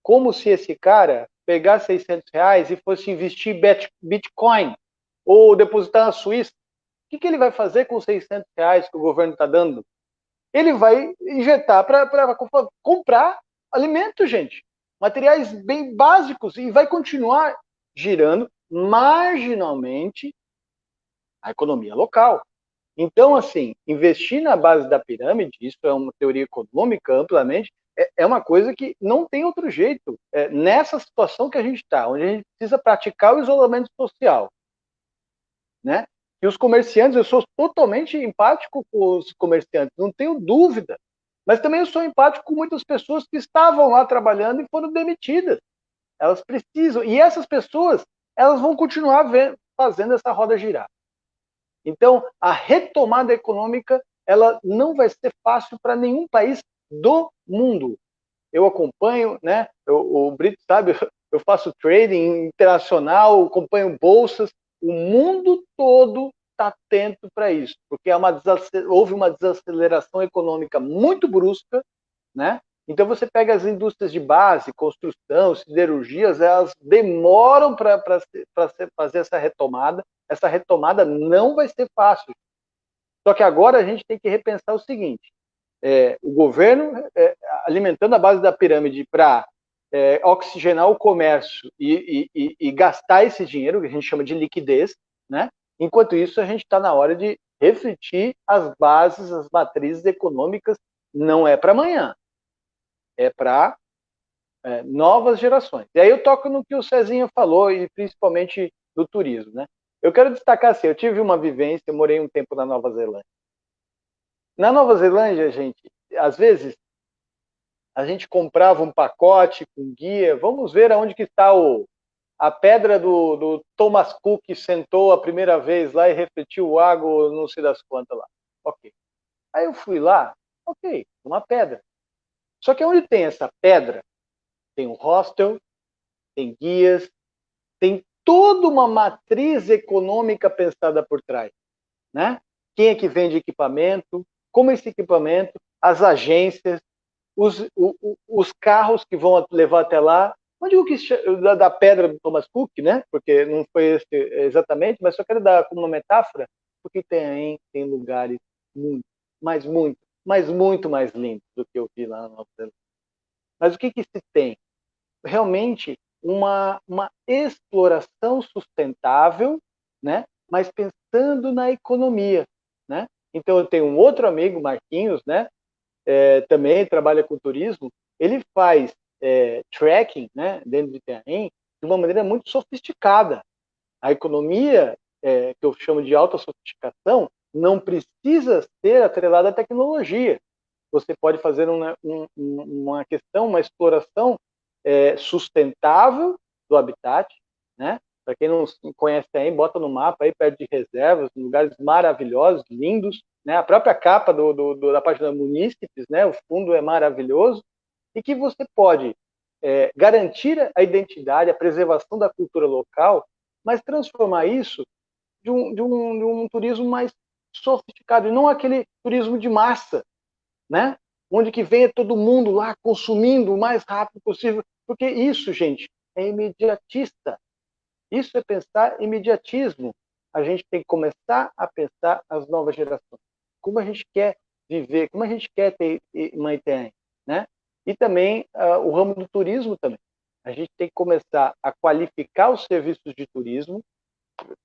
como se esse cara pegar 600 reais e fosse investir Bitcoin ou depositar na Suíça. O que ele vai fazer com os 600 reais que o governo está dando? Ele vai injetar para comprar alimento, gente. Materiais bem básicos e vai continuar girando marginalmente a economia local. Então, assim, investir na base da pirâmide, isso é uma teoria econômica amplamente, é uma coisa que não tem outro jeito. Nessa situação que a gente está, onde a gente precisa praticar o isolamento social, né? E os comerciantes, eu sou totalmente empático com os comerciantes, não tenho dúvida. Mas também eu sou empático com muitas pessoas que estavam lá trabalhando e foram demitidas. Elas precisam. E essas pessoas, elas vão continuar fazendo essa roda girar. Então, a retomada econômica, ela não vai ser fácil para nenhum país do mundo. Eu acompanho, né? O Brito sabe, eu faço trading internacional, acompanho bolsas. O mundo todo está atento para isso, porque houve uma desaceleração econômica muito brusca, né? Então você pega as indústrias de base, construção, siderurgias, elas demoram para fazer essa retomada. Essa retomada não vai ser fácil. Só que agora a gente tem que repensar o seguinte: o governo alimentando a base da pirâmide para oxigenar o comércio e gastar esse dinheiro, que a gente chama de liquidez, né? Enquanto isso, a gente está na hora de refletir as bases, as matrizes econômicas, não é para amanhã, é para novas gerações. E aí eu toco no que o Cezinha falou, e principalmente do turismo, né? Eu quero destacar assim, eu tive uma vivência, eu morei um tempo na Nova Zelândia. Na Nova Zelândia, gente, às vezes a gente comprava um pacote com guia, vamos ver aonde que está a pedra do Thomas Cook que sentou a primeira vez lá e refletiu o água, não sei das quantas lá. Ok. Aí eu fui lá, ok, uma pedra. Só que onde tem essa pedra, tem um hostel, tem guias, tem toda uma matriz econômica pensada por trás, né? Quem é que vende equipamento, como esse equipamento, as agências, os carros que vão levar até lá. Não digo que da pedra do Thomas Cook, né? Porque não foi esse exatamente, mas só quero dar como uma metáfora, porque tem lugares muito, mas muito mais lindos do que eu vi lá na Nova Zelândia. Mas o que se tem? Realmente uma exploração sustentável, né? Mas pensando na economia, né? Então eu tenho um outro amigo, Marquinhos, né? Também trabalha com turismo. Ele faz tracking, né? Dentro de Itanhaém de uma maneira muito sofisticada. A economia que eu chamo de alta sofisticação não precisa ser atrelada à tecnologia. Você pode fazer uma questão, uma exploração sustentável do habitat, né? Para quem não conhece aí, bota no mapa aí perto de reservas, lugares maravilhosos, lindos, né? A própria capa da página Munícipes, né? O fundo é maravilhoso e que você pode garantir a identidade, a preservação da cultura local, mas transformar isso de um turismo mais sofisticado e não aquele turismo de massa, né? Onde que venha todo mundo lá consumindo o mais rápido possível, porque isso, gente, é imediatista. Isso é pensar imediatismo. A gente tem que começar a pensar as novas gerações. Como a gente quer viver, como a gente quer ter uma Itanhaém, né? E também o ramo do turismo também. A gente tem que começar a qualificar os serviços de turismo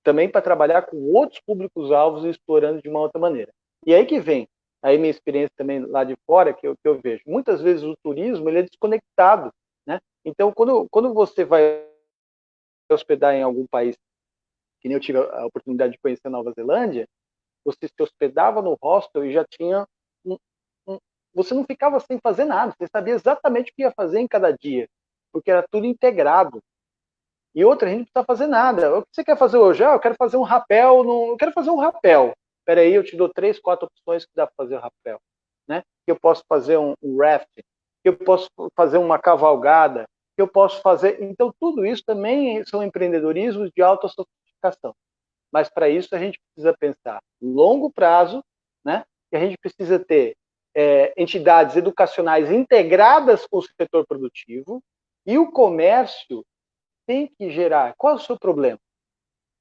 também para trabalhar com outros públicos-alvos e explorando de uma outra maneira. E aí que vem aí minha experiência também lá de fora, que eu vejo, muitas vezes o turismo ele é desconectado, né? Então, quando você vai hospedar em algum país, que nem eu tive a oportunidade de conhecer a Nova Zelândia, você se hospedava no hostel e já tinha um, um, você não ficava sem fazer nada, você sabia exatamente o que ia fazer em cada dia, porque era tudo integrado. E outra, a gente não precisa fazer nada. O que você quer fazer hoje? Ah, eu quero fazer um rapel. Eu quero fazer um rapel. Espera aí, eu te dou 3, 4 opções que dá para fazer o rapel. Né? Que eu posso fazer um raft, que eu posso fazer uma cavalgada, que eu posso fazer... Então, tudo isso também são empreendedorismos de alta sofisticação. Mas, para isso, a gente precisa pensar longo prazo, né? E a gente precisa ter entidades educacionais integradas com o setor produtivo e o comércio tem que gerar. Qual é o seu problema?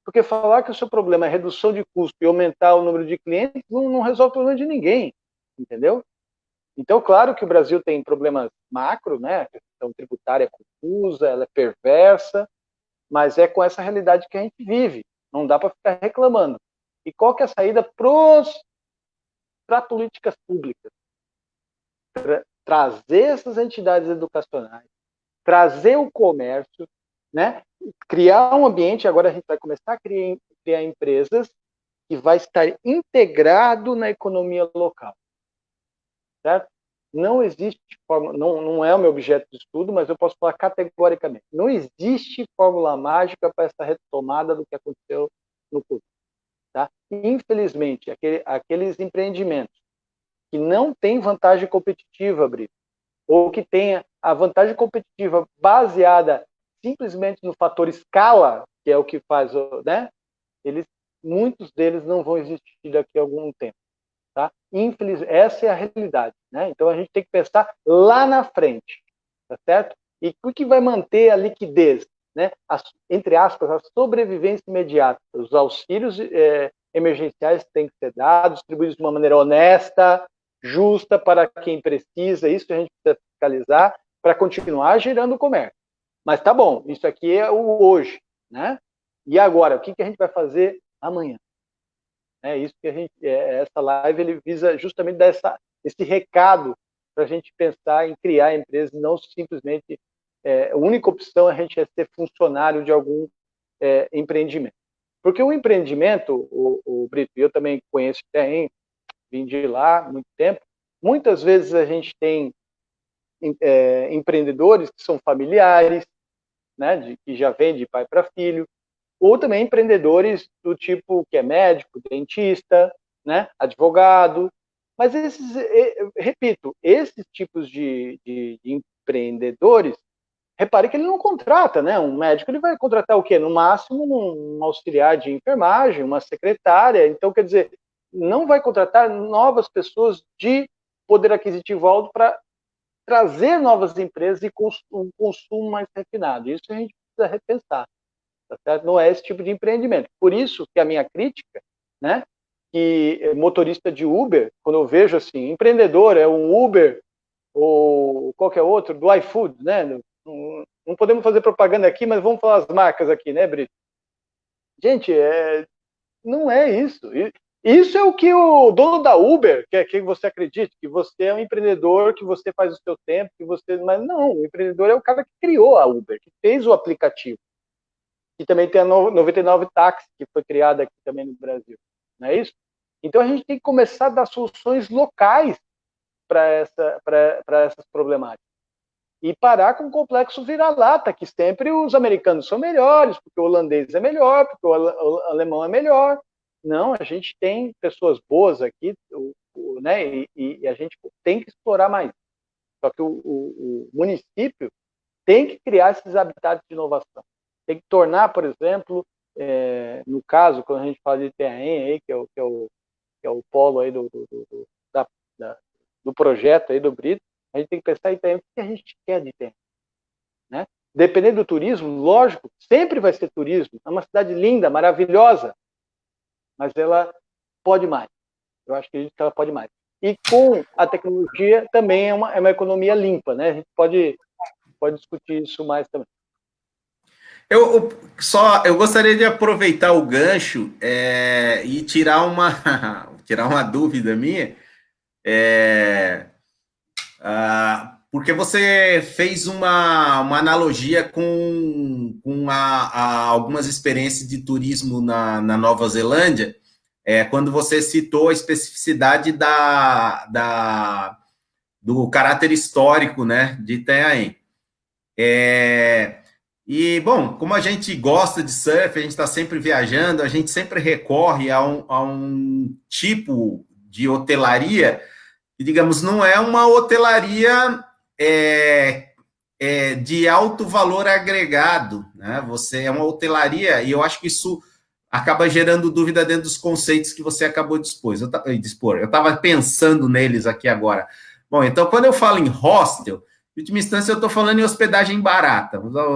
Porque falar que o seu problema é redução de custo e aumentar o número de clientes não resolve o problema de ninguém, entendeu? Então, claro que o Brasil tem problemas macro, né? A questão tributária é confusa, ela é perversa, mas é com essa realidade que a gente vive. Não dá para ficar reclamando. E qual que é a saída para políticas públicas? Trazer essas entidades educacionais, trazer o comércio, né? Criar um ambiente, agora a gente vai começar a criar empresas que vai estar integrado na economia local, certo? Não existe fórmula, não é o meu objeto de estudo, mas eu posso falar categoricamente, não existe fórmula mágica para essa retomada do que aconteceu no Covid, tá? Infelizmente, aqueles empreendimentos que não têm vantagem competitiva, Brito, ou que tenha a vantagem competitiva baseada simplesmente no fator escala, que é o que faz, né? Muitos deles não vão existir daqui a algum tempo, tá? Essa é a realidade, né? Então a gente tem que pensar lá na frente, tá certo? E o que vai manter a liquidez, né? Entre aspas, a sobrevivência imediata, os auxílios emergenciais têm que ser dados, distribuídos de uma maneira honesta, justa para quem precisa, isso a gente precisa fiscalizar para continuar gerando o comércio. Mas tá bom, isso aqui é o hoje, né? E agora, o que a gente vai fazer amanhã? É isso que essa live ele visa justamente dar esse recado para a gente pensar em criar empresas, não simplesmente a única opção a gente é ser funcionário de algum empreendimento. Porque o empreendimento, o Brito, eu também conheço bem, vim de lá há muito tempo, muitas vezes a gente tem empreendedores que são familiares, né, que já vêm de pai para filho, ou também empreendedores do tipo que é médico, dentista, né, advogado. Mas repito, esses tipos de empreendedores, repare que ele não contrata, né? Um médico ele vai contratar o quê? No máximo um auxiliar de enfermagem, uma secretária. Então, quer dizer, não vai contratar novas pessoas de poder aquisitivo alto para trazer novas empresas e um consumo mais refinado. Isso a gente precisa repensar. Tá certo? Não é esse tipo de empreendimento. Por isso que a minha crítica, né, que motorista de Uber, quando eu vejo assim, empreendedor é um Uber ou qualquer outro, do iFood, né? Não podemos fazer propaganda aqui, mas vamos falar as marcas aqui, né, Brito? Gente, não é isso. Isso é o que o dono da Uber quer que você acredite, que você é um empreendedor, que você faz o seu tempo, que você... Mas não, o empreendedor é o cara que criou a Uber, que fez o aplicativo. E também tem a 99 Táxi, que foi criada aqui também no Brasil. Não é isso? Então a gente tem que começar a dar soluções locais para essas problemáticas. E parar com o complexo vira-lata, que sempre os americanos são melhores, porque o holandês é melhor, porque o alemão é melhor. Não, a gente tem pessoas boas aqui, né? E a gente tem que explorar mais. Só que o município tem que criar esses habitats de inovação. Tem que tornar, por exemplo, no caso, quando a gente fala de Itanhaém, aí, que é o polo aí do projeto aí do Brito, a gente tem que pensar em Itanhaém, o que a gente quer de Itanhaém, né? Dependendo do turismo, lógico, sempre vai ser turismo. É uma cidade linda, maravilhosa, mas ela pode mais. Eu acho que ela pode mais. E com a tecnologia também é uma economia limpa, né? A gente pode discutir isso mais também. Eu gostaria de aproveitar o gancho e tirar uma dúvida minha, Porque você fez uma analogia com algumas experiências de turismo na Nova Zelândia, quando você citou a especificidade do caráter histórico, né, de Itanhaém. E, bom, como a gente gosta de surf, a gente está sempre viajando, a gente sempre recorre a um tipo de hotelaria que, digamos, não é uma hotelaria de alto valor agregado, né? Você é uma hotelaria, e eu acho que isso acaba gerando dúvida dentro dos conceitos que você acabou de expor. Eu estava pensando neles aqui agora. Bom, então, quando eu falo em hostel, em última instância, eu estou falando em hospedagem barata. Vou usar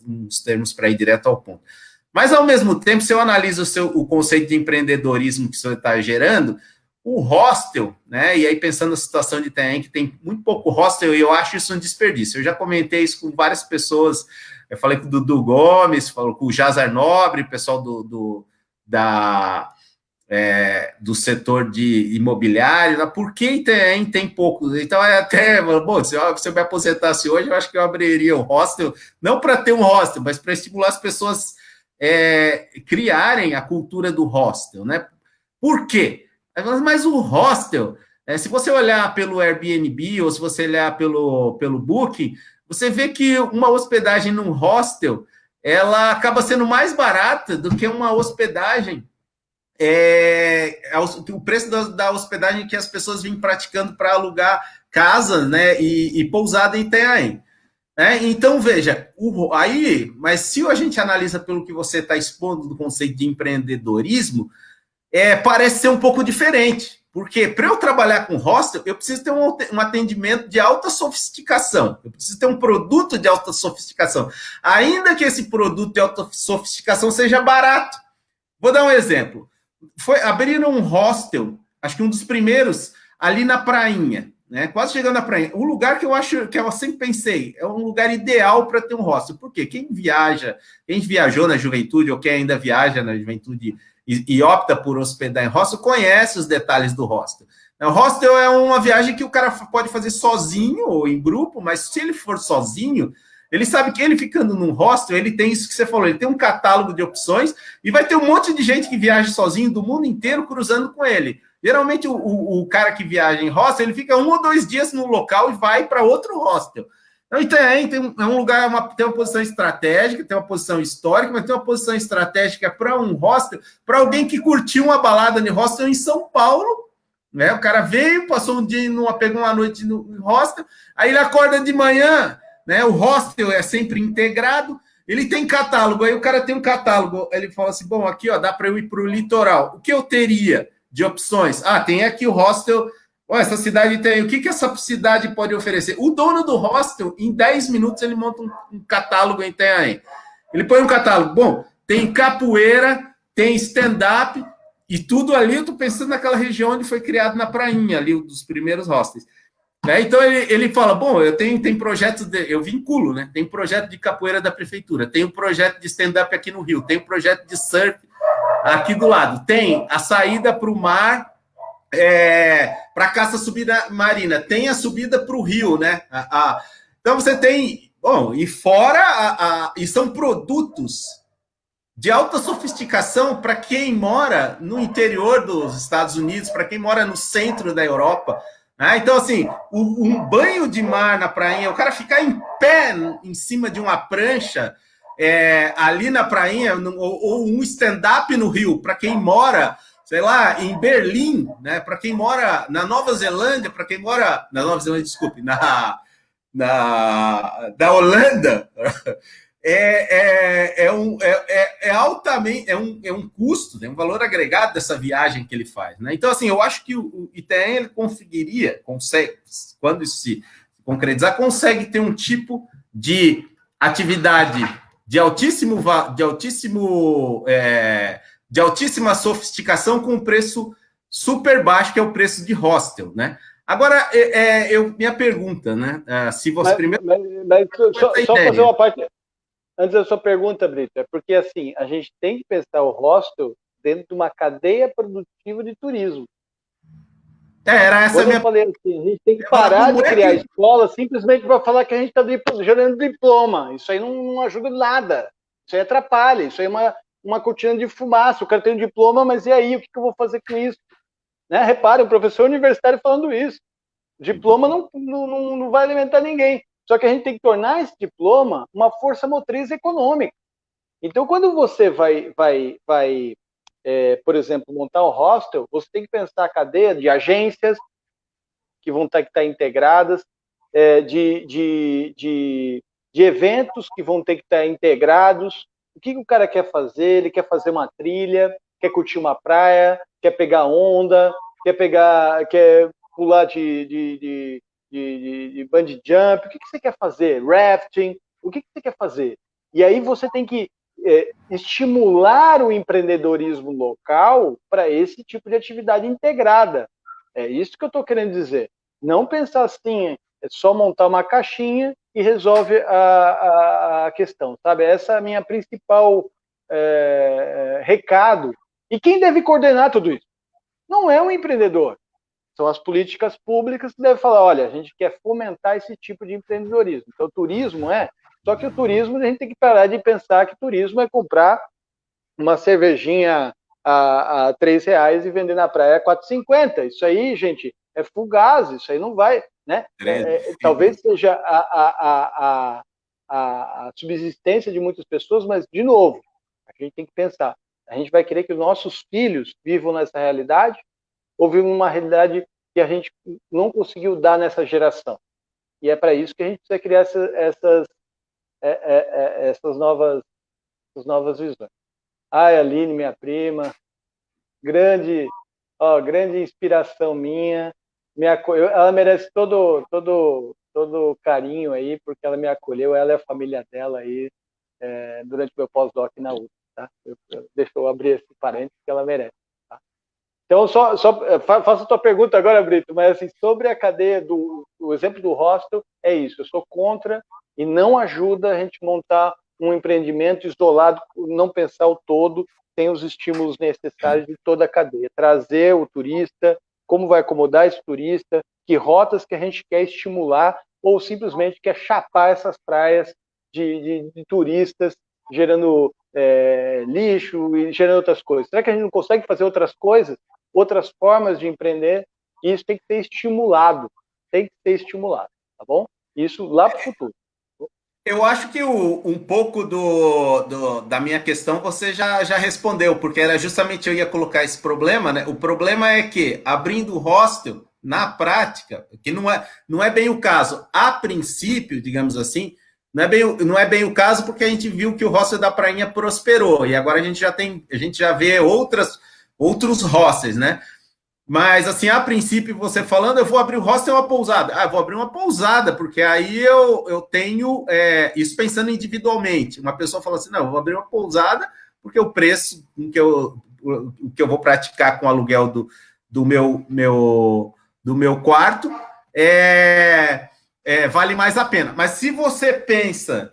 uns termos para ir direto ao ponto. Mas, ao mesmo tempo, se eu analiso o conceito de empreendedorismo que o senhor está gerando, o hostel, né? E aí, pensando na situação de Itanhaém, que tem muito pouco hostel, e eu acho isso um desperdício. Eu já comentei isso com várias pessoas. Eu falei com o Dudu Gomes, falou com o Jazar Nobre, pessoal do setor de imobiliário. Por que tem pouco? Então, bom, se eu me aposentasse hoje, eu acho que eu abriria um hostel, não para ter um hostel, mas para estimular as pessoas criarem a cultura do hostel, né? Por quê? Mas o hostel, se você olhar pelo Airbnb ou se você olhar pelo Booking, você vê que uma hospedagem num hostel, ela acaba sendo mais barata do que uma hospedagem o preço da hospedagem que as pessoas vêm praticando para alugar casa, né, e pousada em Itanhaém. Então, veja, mas se a gente analisa pelo que você está expondo do conceito de empreendedorismo, parece ser um pouco diferente. Porque para eu trabalhar com hostel, eu preciso ter um atendimento de alta sofisticação. Eu preciso ter um produto de alta sofisticação. Ainda que esse produto de alta sofisticação seja barato. Vou dar um exemplo. Abriram um hostel, acho que um dos primeiros, ali na Prainha, né? Quase chegando na Prainha. Um lugar que eu sempre pensei, é um lugar ideal para ter um hostel. Por quê? Quem viajou na juventude, ou quem ainda viaja na juventude e opta por hospedar em hostel, conhece os detalhes do hostel. O hostel é uma viagem que o cara pode fazer sozinho ou em grupo, mas se ele for sozinho, ele sabe que ele ficando num hostel, ele tem isso que você falou, ele tem um catálogo de opções e vai ter um monte de gente que viaja sozinho do mundo inteiro cruzando com ele. Geralmente, o cara que viaja em hostel, ele fica 1 ou 2 dias no local e vai para outro hostel. Então, é um lugar, tem uma posição estratégica, tem uma posição histórica, mas tem uma posição estratégica para um hostel, para alguém que curtiu uma balada no hostel em São Paulo, né? O cara veio, passou um dia, pegou uma noite no hostel, aí ele acorda de manhã, né? O hostel é sempre integrado, ele tem catálogo, aí o cara tem um catálogo, ele fala assim, bom, aqui ó, dá para eu ir para o litoral. O que eu teria de opções? Tem aqui o hostel, essa cidade tem, o que essa cidade pode oferecer? O dono do hostel, em 10 minutos, ele monta um catálogo em Itanhaém. Ele põe um catálogo, bom, tem capoeira, tem stand-up, e tudo ali, eu estou pensando naquela região onde foi criado na Prainha, ali, dos primeiros hostels. Então ele fala, bom, tem projetos, eu vinculo, né? Tem projeto de capoeira da prefeitura, tem um projeto de stand-up aqui no Rio, tem um projeto de surf aqui do lado, tem a saída para o mar, para a caça submarina, tem a subida para o rio, né? Então você tem, bom, e fora, e são produtos de alta sofisticação para quem mora no interior dos Estados Unidos, para quem mora no centro da Europa. Então, assim, um banho de mar na prainha, o cara ficar em pé em cima de uma prancha ali na prainha, ou um stand-up no Rio, para quem mora, sei lá, em Berlim, né? Para quem mora na Nova Zelândia, para quem mora na Nova Zelândia, desculpe, da Holanda, altamente, é um custo, tem um valor agregado dessa viagem que ele faz, né? Então, assim, eu acho que o Itanhaém, ele consegue, quando isso se concretizar, consegue ter um tipo de atividade de altíssima sofisticação com um preço super baixo, que é o preço de hostel, né? Agora, minha pergunta, né? Se você primeiro... Mas só fazer uma parte... Antes da sua pergunta, Brito, é porque assim, a gente tem que pensar o hostel dentro de uma cadeia produtiva de turismo. Era essa a Quando eu minha... falei assim, a gente tem que Eu falava, parar como de é criar que... escola simplesmente para falar que a gente está gerando diploma. Isso aí não ajuda em nada. Isso aí atrapalha. Isso aí é uma cortina de fumaça. O cara tem um diploma, mas e aí? O que eu vou fazer com isso? Né? Repare, um professor universitário falando isso. Diploma não vai alimentar ninguém. Só que a gente tem que tornar esse diploma uma força motriz econômica. Então, quando você por exemplo, montar um hostel, você tem que pensar a cadeia de agências que vão ter que estar integradas, de eventos que vão ter que estar integrados. O que o cara quer fazer? Ele quer fazer uma trilha, quer curtir uma praia, quer pegar onda, quer pular de bungee jump. O que você quer fazer? Rafting. O que você quer fazer? E aí você tem que estimular o empreendedorismo local para esse tipo de atividade integrada. É isso que eu estou querendo dizer. Não pensar assim, é só montar uma caixinha e resolve a questão, sabe? Essa é a minha principal recado. E quem deve coordenar tudo isso? Não é o empreendedor. São as políticas públicas que devem falar, olha, a gente quer fomentar esse tipo de empreendedorismo. Então, o turismo só que o turismo, a gente tem que parar de pensar que turismo é comprar uma cervejinha a R$ 3 e vender na praia a 4,50. Isso aí, gente, é fugaz, isso aí não vai, né? Talvez seja a subsistência de muitas pessoas, mas, de novo, a gente tem que pensar, a gente vai querer que os nossos filhos vivam nessa realidade ou vivam uma realidade que a gente não conseguiu dar nessa geração? E é para isso que a gente precisa criar essas novas visões. Ai, Aline, minha prima, grande, grande inspiração minha. Ela merece todo carinho aí, porque ela me acolheu, ela e a família dela aí, durante meu pós-doc na USP, tá? Deixa eu abrir esse parênteses que ela merece. Tá? Então, faço a tua pergunta agora, Brito, mas assim, sobre a cadeia o exemplo do hostel, é isso, eu sou contra e não ajuda a gente montar um empreendimento isolado, não pensar o todo, tem os estímulos necessários de toda a cadeia. Trazer o turista, como vai acomodar esse turista, que rotas que a gente quer estimular, ou simplesmente quer chapar essas praias de turistas, gerando lixo e gerando outras coisas. Será que a gente não consegue fazer outras coisas, outras formas de empreender? E isso tem que ser estimulado, tá bom? Isso lá para o futuro. Eu acho que um pouco da minha questão você já respondeu, porque era justamente eu ia colocar esse problema, né? O problema é que abrindo o hostel, na prática, que não é bem o caso, a princípio, digamos assim, não é bem o caso porque a gente viu que o hostel da Prainha prosperou, e agora a gente já vê outros hostels, né? Mas, assim, a princípio, você falando, eu vou abrir o hostel ou uma pousada? Ah, eu vou abrir uma pousada, porque aí eu tenho isso pensando individualmente. Uma pessoa fala assim, não, eu vou abrir uma pousada, porque o preço que eu vou praticar com o aluguel do meu quarto vale mais a pena. Mas se você pensa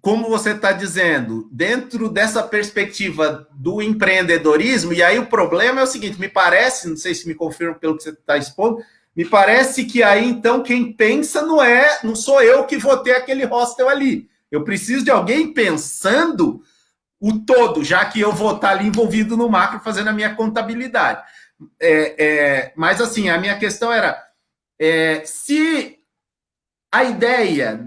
como você está dizendo, dentro dessa perspectiva do empreendedorismo, e aí o problema é o seguinte, me parece, não sei se me confirma pelo que você está expondo, me parece que aí, então, quem pensa não sou eu que vou ter aquele hostel ali. Eu preciso de alguém pensando o todo, já que eu vou estar ali envolvido no macro fazendo a minha contabilidade. Mas, assim, a minha questão era, se a ideia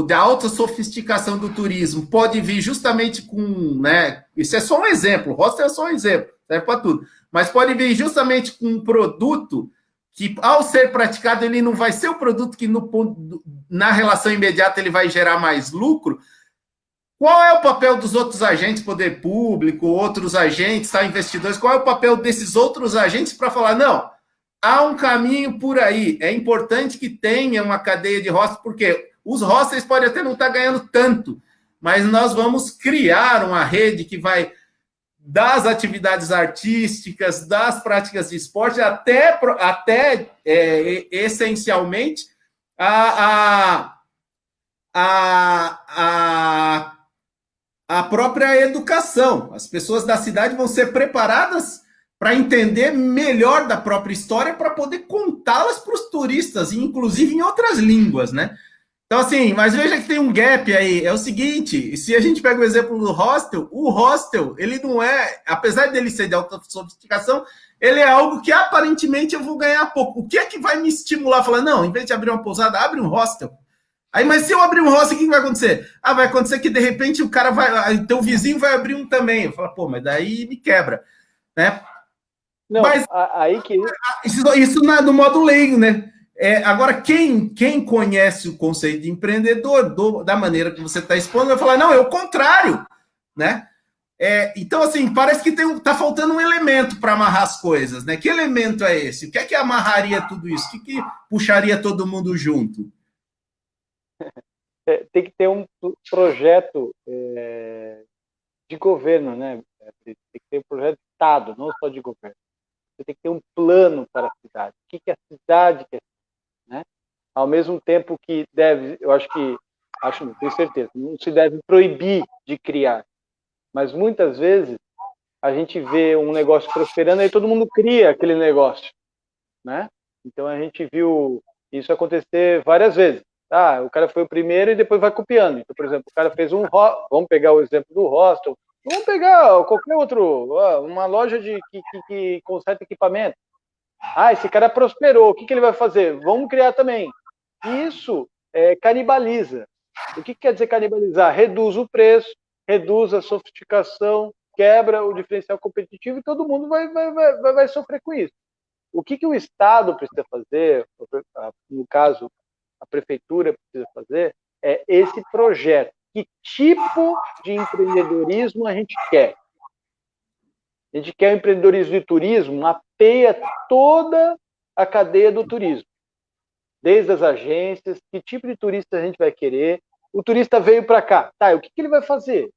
da alta sofisticação do turismo pode vir justamente com, né? Isso é só um exemplo, o hostel é só um exemplo, serve para tudo. Mas pode vir justamente com um produto que, ao ser praticado, ele não vai ser o produto que na relação imediata ele vai gerar mais lucro. Qual é o papel dos outros agentes, poder público, outros agentes, investidores? Qual é o papel desses outros agentes para falar, não, há um caminho por aí. É importante que tenha uma cadeia de hostels, porque os hostels podem até não estar ganhando tanto, mas nós vamos criar uma rede que vai das atividades artísticas, das práticas de esporte, até essencialmente a, a, a própria educação. As pessoas da cidade vão ser preparadas para entender melhor da própria história, para poder contá-las para os turistas, inclusive em outras línguas, né? Então, assim, mas veja que tem um gap aí. É o seguinte, se a gente pega o exemplo do hostel, o hostel, ele não é, apesar dele ser de alta sofisticação, ele é algo que aparentemente eu vou ganhar pouco. O que é que vai me estimular a falar, não, em vez de abrir uma pousada, abre um hostel. Aí, mas se eu abrir um hostel, o que vai acontecer? Ah, vai acontecer que de repente o cara vai, teu vizinho vai abrir um também. Eu falo, pô, mas daí me quebra, né? Não, Mas aí que... isso no modo leigo, né? Agora, quem conhece o conceito de empreendedor da maneira que você está expondo, vai falar, não, é o contrário, né? Então, assim, parece que tá faltando um elemento para amarrar as coisas, né? Que elemento é esse? O que é que amarraria tudo isso? O que puxaria todo mundo junto? tem que ter um projeto de governo, né? Tem que ter um projeto de Estado, não só de governo. Você tem que ter um plano para a cidade. O que é a cidade quer, né? Ao mesmo tempo que deve, eu acho, não tenho certeza, não se deve proibir de criar, mas muitas vezes a gente vê um negócio prosperando e todo mundo cria aquele negócio, né? Então a gente viu isso acontecer várias vezes. Ah, o cara foi o primeiro e depois vai copiando. Então, por exemplo, o cara fez vamos pegar o exemplo do hostel, vamos pegar qualquer outro, uma loja que conserta equipamento. Ah, esse cara prosperou, o que ele vai fazer? Vamos criar também. Isso canibaliza. O que quer dizer canibalizar? Reduz o preço, reduz a sofisticação, quebra o diferencial competitivo e todo mundo vai sofrer com isso. O que o Estado precisa fazer, no caso, a prefeitura precisa fazer, é esse projeto. Que tipo de empreendedorismo a gente quer? A gente quer o empreendedorismo de turismo, mapeia toda a cadeia do turismo. Desde as agências, que tipo de turista a gente vai querer. O turista veio para cá, tá, o que ele vai fazer?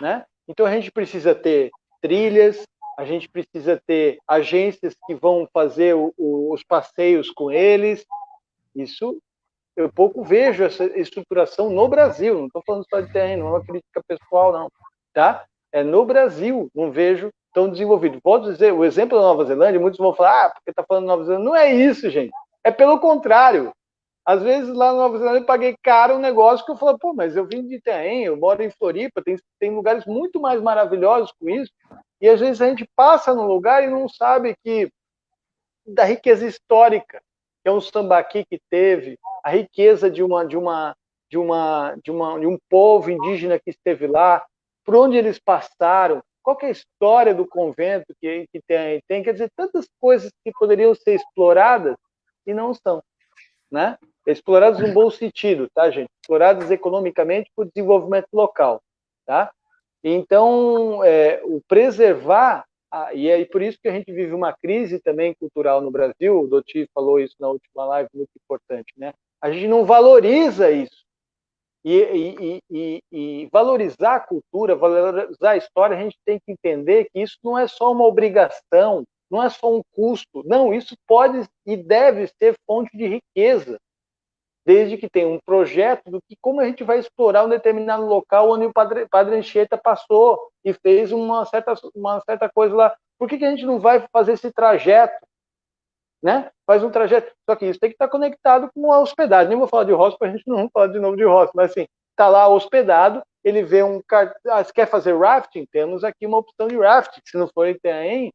Né? Então a gente precisa ter trilhas, a gente precisa ter agências que vão fazer os passeios com eles. Isso eu pouco vejo essa estruturação no Brasil, não estou falando só de terreno, não é uma crítica pessoal, não. Tá? É no Brasil, não vejo tão desenvolvido. Posso dizer, o exemplo da Nova Zelândia, muitos vão falar, porque está falando Nova Zelândia. Não é isso, gente. É pelo contrário. Às vezes lá na Nova Zelândia eu paguei caro um negócio que eu falo, pô, mas eu vim de Itaém, eu moro em Floripa, tem lugares muito mais maravilhosos com isso, e às vezes a gente passa no lugar e não sabe que da riqueza histórica, que é um sambaqui que teve, a riqueza de um povo indígena que esteve lá, por onde eles passaram, qual que é a história do convento que tem, quer dizer, tantas coisas que poderiam ser exploradas e não são, né? Exploradas no bom sentido, tá, gente? Exploradas economicamente por desenvolvimento local, tá? Então, o preservar, e é por isso que a gente vive uma crise também cultural no Brasil, o Doti falou isso na última live, muito importante, né? A gente não valoriza isso. E valorizar a cultura, valorizar a história, a gente tem que entender que isso não é só uma obrigação, não é só um custo, não, isso pode e deve ser fonte de riqueza, desde que tenha um projeto do que como a gente vai explorar um determinado local onde o Padre Anchieta passou e fez uma certa coisa lá. Por que a gente não vai fazer esse trajeto? Né? Faz um trajeto. Só que isso tem que estar conectado com a hospedagem. Nem vou falar de hostel, para a gente não falar de novo de hostel, mas assim, está lá hospedado, ele vê um se quer fazer rafting, temos aqui uma opção de rafting, se não for em Itaém,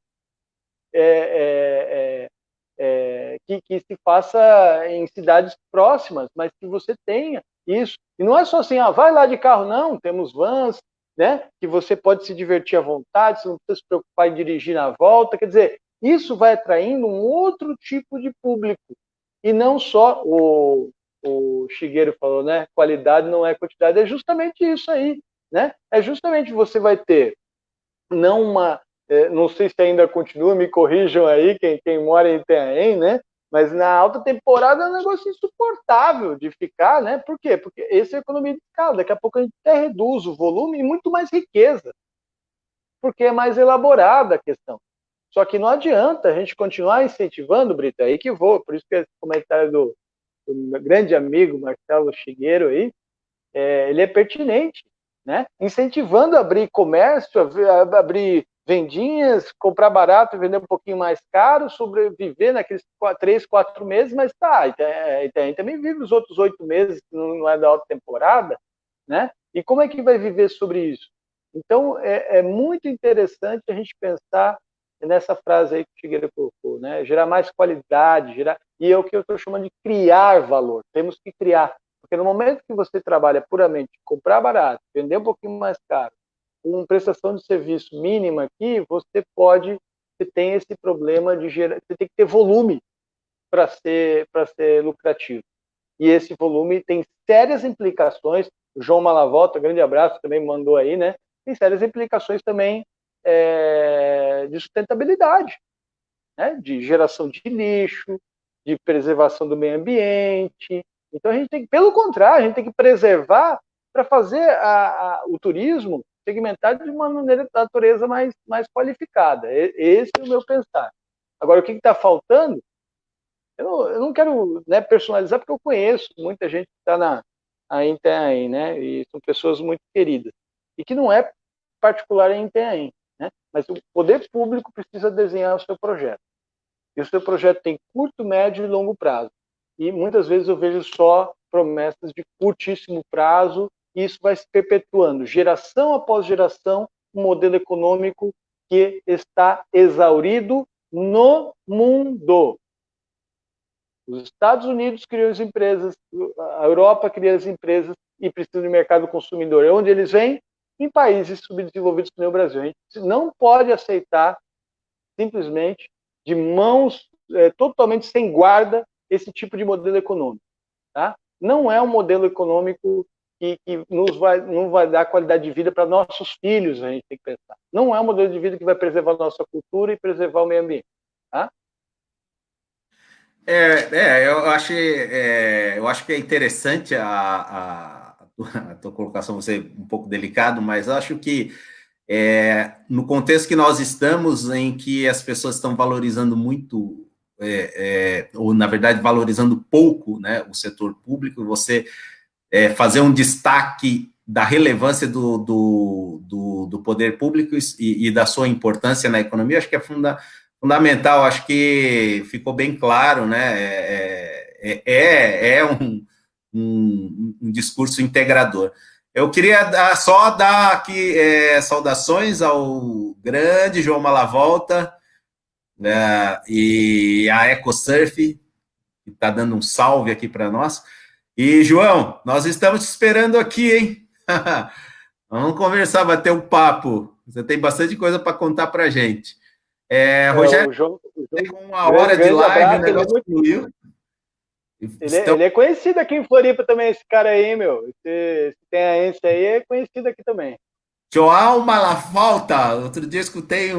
que se faça em cidades próximas, mas que você tenha isso. E não é só assim, vai lá de carro, não, temos vans, né, que você pode se divertir à vontade, você não precisa se preocupar em dirigir na volta, quer dizer, isso vai atraindo um outro tipo de público, e não só o Shigeru falou, né, qualidade não é quantidade, é justamente isso aí, né, é justamente você vai ter não uma, não sei se ainda continua, me corrijam aí, quem mora em Itanhaém, né? Mas na alta temporada é um negócio insuportável de ficar, né? Por quê? Porque essa é a economia de escala. Daqui a pouco a gente até reduz o volume e muito mais riqueza, porque é mais elaborada a questão. Só que não adianta a gente continuar incentivando, Brito, aí que vou. Por isso que esse comentário do meu grande amigo Marcelo Shigeru aí, ele é pertinente, né? Incentivando a abrir comércio, abrir vendinhas, comprar barato e vender um pouquinho mais caro, sobreviver naqueles 3, 4 meses, mas tá, Itaém também vive os outros 8 meses, que não é da alta temporada, né? E como é que vai viver sobre isso? Então, é muito interessante a gente pensar nessa frase aí que o Figueiredo colocou, né? Gerar mais qualidade, e é o que eu estou chamando de criar valor. Temos que criar. Porque no momento que você trabalha puramente comprar barato, vender um pouquinho mais caro, com prestação de serviço mínima aqui, você tem esse problema de gerar, você tem que ter volume para ser lucrativo. E esse volume tem sérias implicações. O João Malavolta, grande abraço, também mandou aí, né? Tem sérias implicações também de sustentabilidade, né? De geração de lixo, de preservação do meio ambiente. Então a gente tem que, pelo contrário, a gente tem que preservar para fazer o turismo segmentar de uma maneira da natureza mais qualificada. Esse é o meu pensar. Agora, o que está faltando? Eu não quero, né, personalizar, porque eu conheço muita gente que está em Itanhaém, né? E são pessoas muito queridas. E que não é particular em Itanhaém, né? Mas o poder público precisa desenhar o seu projeto. E o seu projeto tem curto, médio e longo prazo. E muitas vezes eu vejo só promessas de curtíssimo prazo, e isso vai se perpetuando, geração após geração, um modelo econômico que está exaurido no mundo. Os Estados Unidos criam as empresas, a Europa cria as empresas e precisa de mercado consumidor. É onde eles vêm? Em países subdesenvolvidos como o Brasil. A gente não pode aceitar simplesmente de mãos totalmente sem guarda esse tipo de modelo econômico. Tá? Não é um modelo econômico que não vai dar qualidade de vida para nossos filhos, a gente tem que pensar. Não é um modelo de vida que vai preservar a nossa cultura e preservar o meio ambiente. Tá? Eu acho que é interessante a tua colocação, você um pouco delicado, mas eu acho que no contexto que nós estamos, em que as pessoas estão valorizando muito, ou na verdade valorizando pouco, né, o setor público, você fazer um destaque da relevância do poder público e da sua importância na economia, acho que é fundamental, acho que ficou bem claro, né? Um discurso integrador. Eu queria só dar aqui saudações ao grande João Malavolta, né, e a EcoSurf, que está dando um salve aqui para nós. E, João, nós estamos te esperando aqui, hein? Vamos conversar, bater um papo. Você tem bastante coisa para contar para a gente. Rogério, o João, com uma hora de live, o negócio fluiu. Ele é conhecido aqui em Floripa também, esse cara aí, meu. Esse Itanhaense aí é conhecido aqui também. João Malafalta, outro dia escutei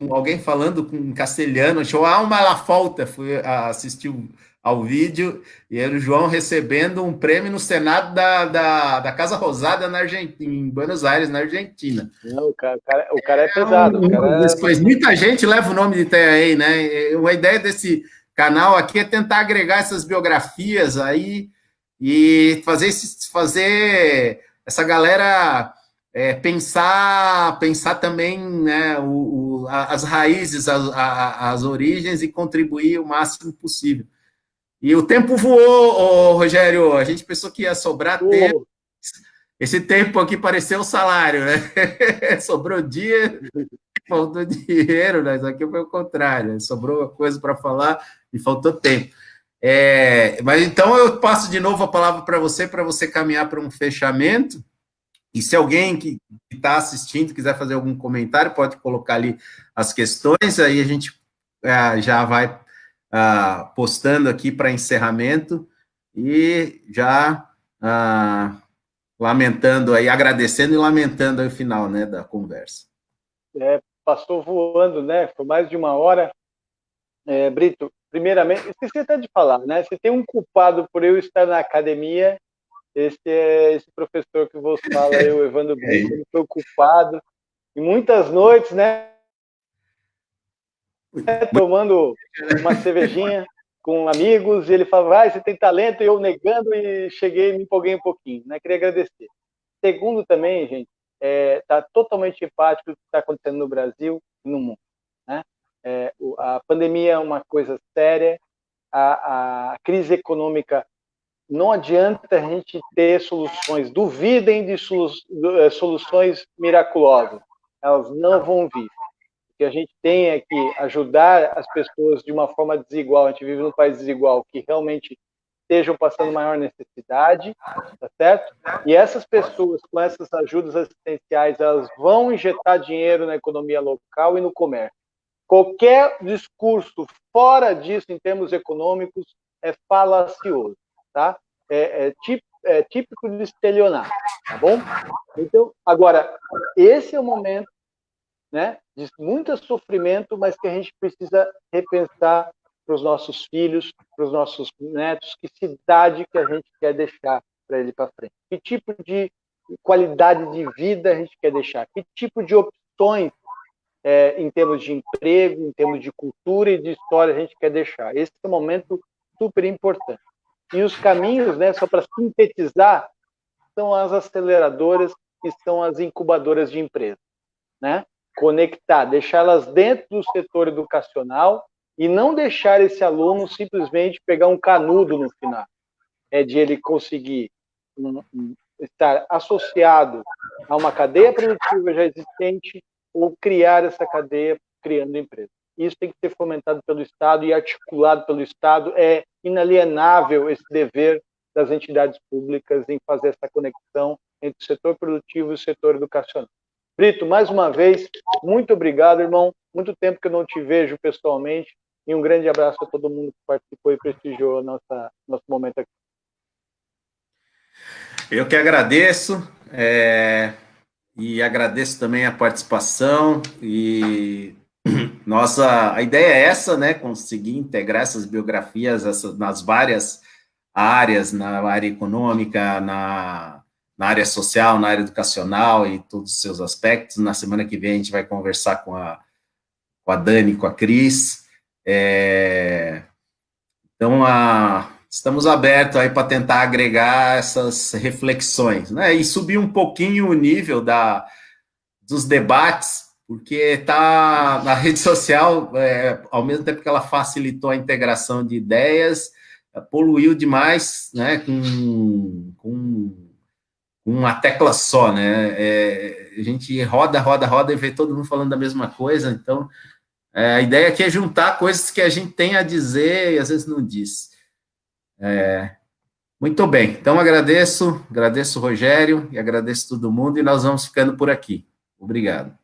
alguém falando em castelhano, João Malafalta, fui assistir ao vídeo, e era o João recebendo um prêmio no Senado da Casa Rosada em Buenos Aires, na Argentina. Não, o cara é pesado. Mas muita gente leva o nome de Itanhaém, né? Uma ideia desse canal aqui é tentar agregar essas biografias aí e fazer essa galera pensar também, né, as raízes, as origens e contribuir o máximo possível. E o tempo voou, Rogério, a gente pensou que ia sobrar tempo. Esse tempo aqui pareceu o salário, né? Sobrou dia, faltou dinheiro, mas aqui foi o contrário, sobrou coisa para falar e faltou tempo. Mas então eu passo de novo a palavra para você caminhar para um fechamento. E se alguém que está assistindo quiser fazer algum comentário, pode colocar ali as questões, aí a gente já vai postando aqui para encerramento e já lamentando aí, agradecendo e lamentando aí o final, né, da conversa. Passou voando, né? Foi mais de uma hora. Brito, primeiramente, esqueci até de falar, né? Se tem um culpado por eu estar na academia, esse é esse professor que vos fala, o Evandro Brito, ele foi o culpado. E muitas noites, né? Tomando uma cervejinha com amigos, e ele falava, você tem talento, e eu negando, e cheguei, me empolguei um pouquinho, né? Queria agradecer. Segundo também, gente, está totalmente empático do que está acontecendo no Brasil e no mundo, né? A pandemia é uma coisa séria, a crise econômica, não adianta a gente ter soluções, duvidem de soluções miraculosas, elas não vão vir. O que a gente tem é que ajudar as pessoas de uma forma desigual, a gente vive num país desigual, que realmente estejam passando maior necessidade, tá certo? E essas pessoas, com essas ajudas assistenciais, elas vão injetar dinheiro na economia local e no comércio. Qualquer discurso fora disso, em termos econômicos, é falacioso, tá? É típico de estelionato, tá bom? Então, agora, esse é o momento, né, de muito sofrimento, mas que a gente precisa repensar para os nossos filhos, para os nossos netos, que cidade que a gente quer deixar para ele para frente. Que tipo de qualidade de vida a gente quer deixar? Que tipo de opções em termos de emprego, em termos de cultura e de história a gente quer deixar. Esse é um momento super importante. E os caminhos, né, só para sintetizar, são as aceleradoras e são as incubadoras de empresas, né? Conectar, deixá-las dentro do setor educacional e não deixar esse aluno simplesmente pegar um canudo no final. É de ele conseguir estar associado a uma cadeia produtiva já existente ou criar essa cadeia criando empresa. Isso tem que ser fomentado pelo Estado e articulado pelo Estado. É inalienável esse dever das entidades públicas em fazer essa conexão entre o setor produtivo e o setor educacional. Brito, mais uma vez, muito obrigado, irmão. Muito tempo que eu não te vejo pessoalmente. E um grande abraço a todo mundo que participou e prestigiou nosso momento aqui. Eu que agradeço, e agradeço também a participação, e a ideia é essa, né, conseguir integrar essas biografias nas várias áreas, na área econômica, na área social, na área educacional e todos os seus aspectos. Na semana que vem a gente vai conversar com a Dani, com a Cris. Então, estamos abertos aí para tentar agregar essas reflexões, né? E subir um pouquinho o nível dos debates, porque tá na rede social, ao mesmo tempo que ela facilitou a integração de ideias, poluiu demais, né? Com uma tecla só, né? A gente roda e vê todo mundo falando da mesma coisa, então a ideia aqui é juntar coisas que a gente tem a dizer e às vezes não diz. Muito bem, então agradeço Rogério e agradeço todo mundo e nós vamos ficando por aqui. Obrigado.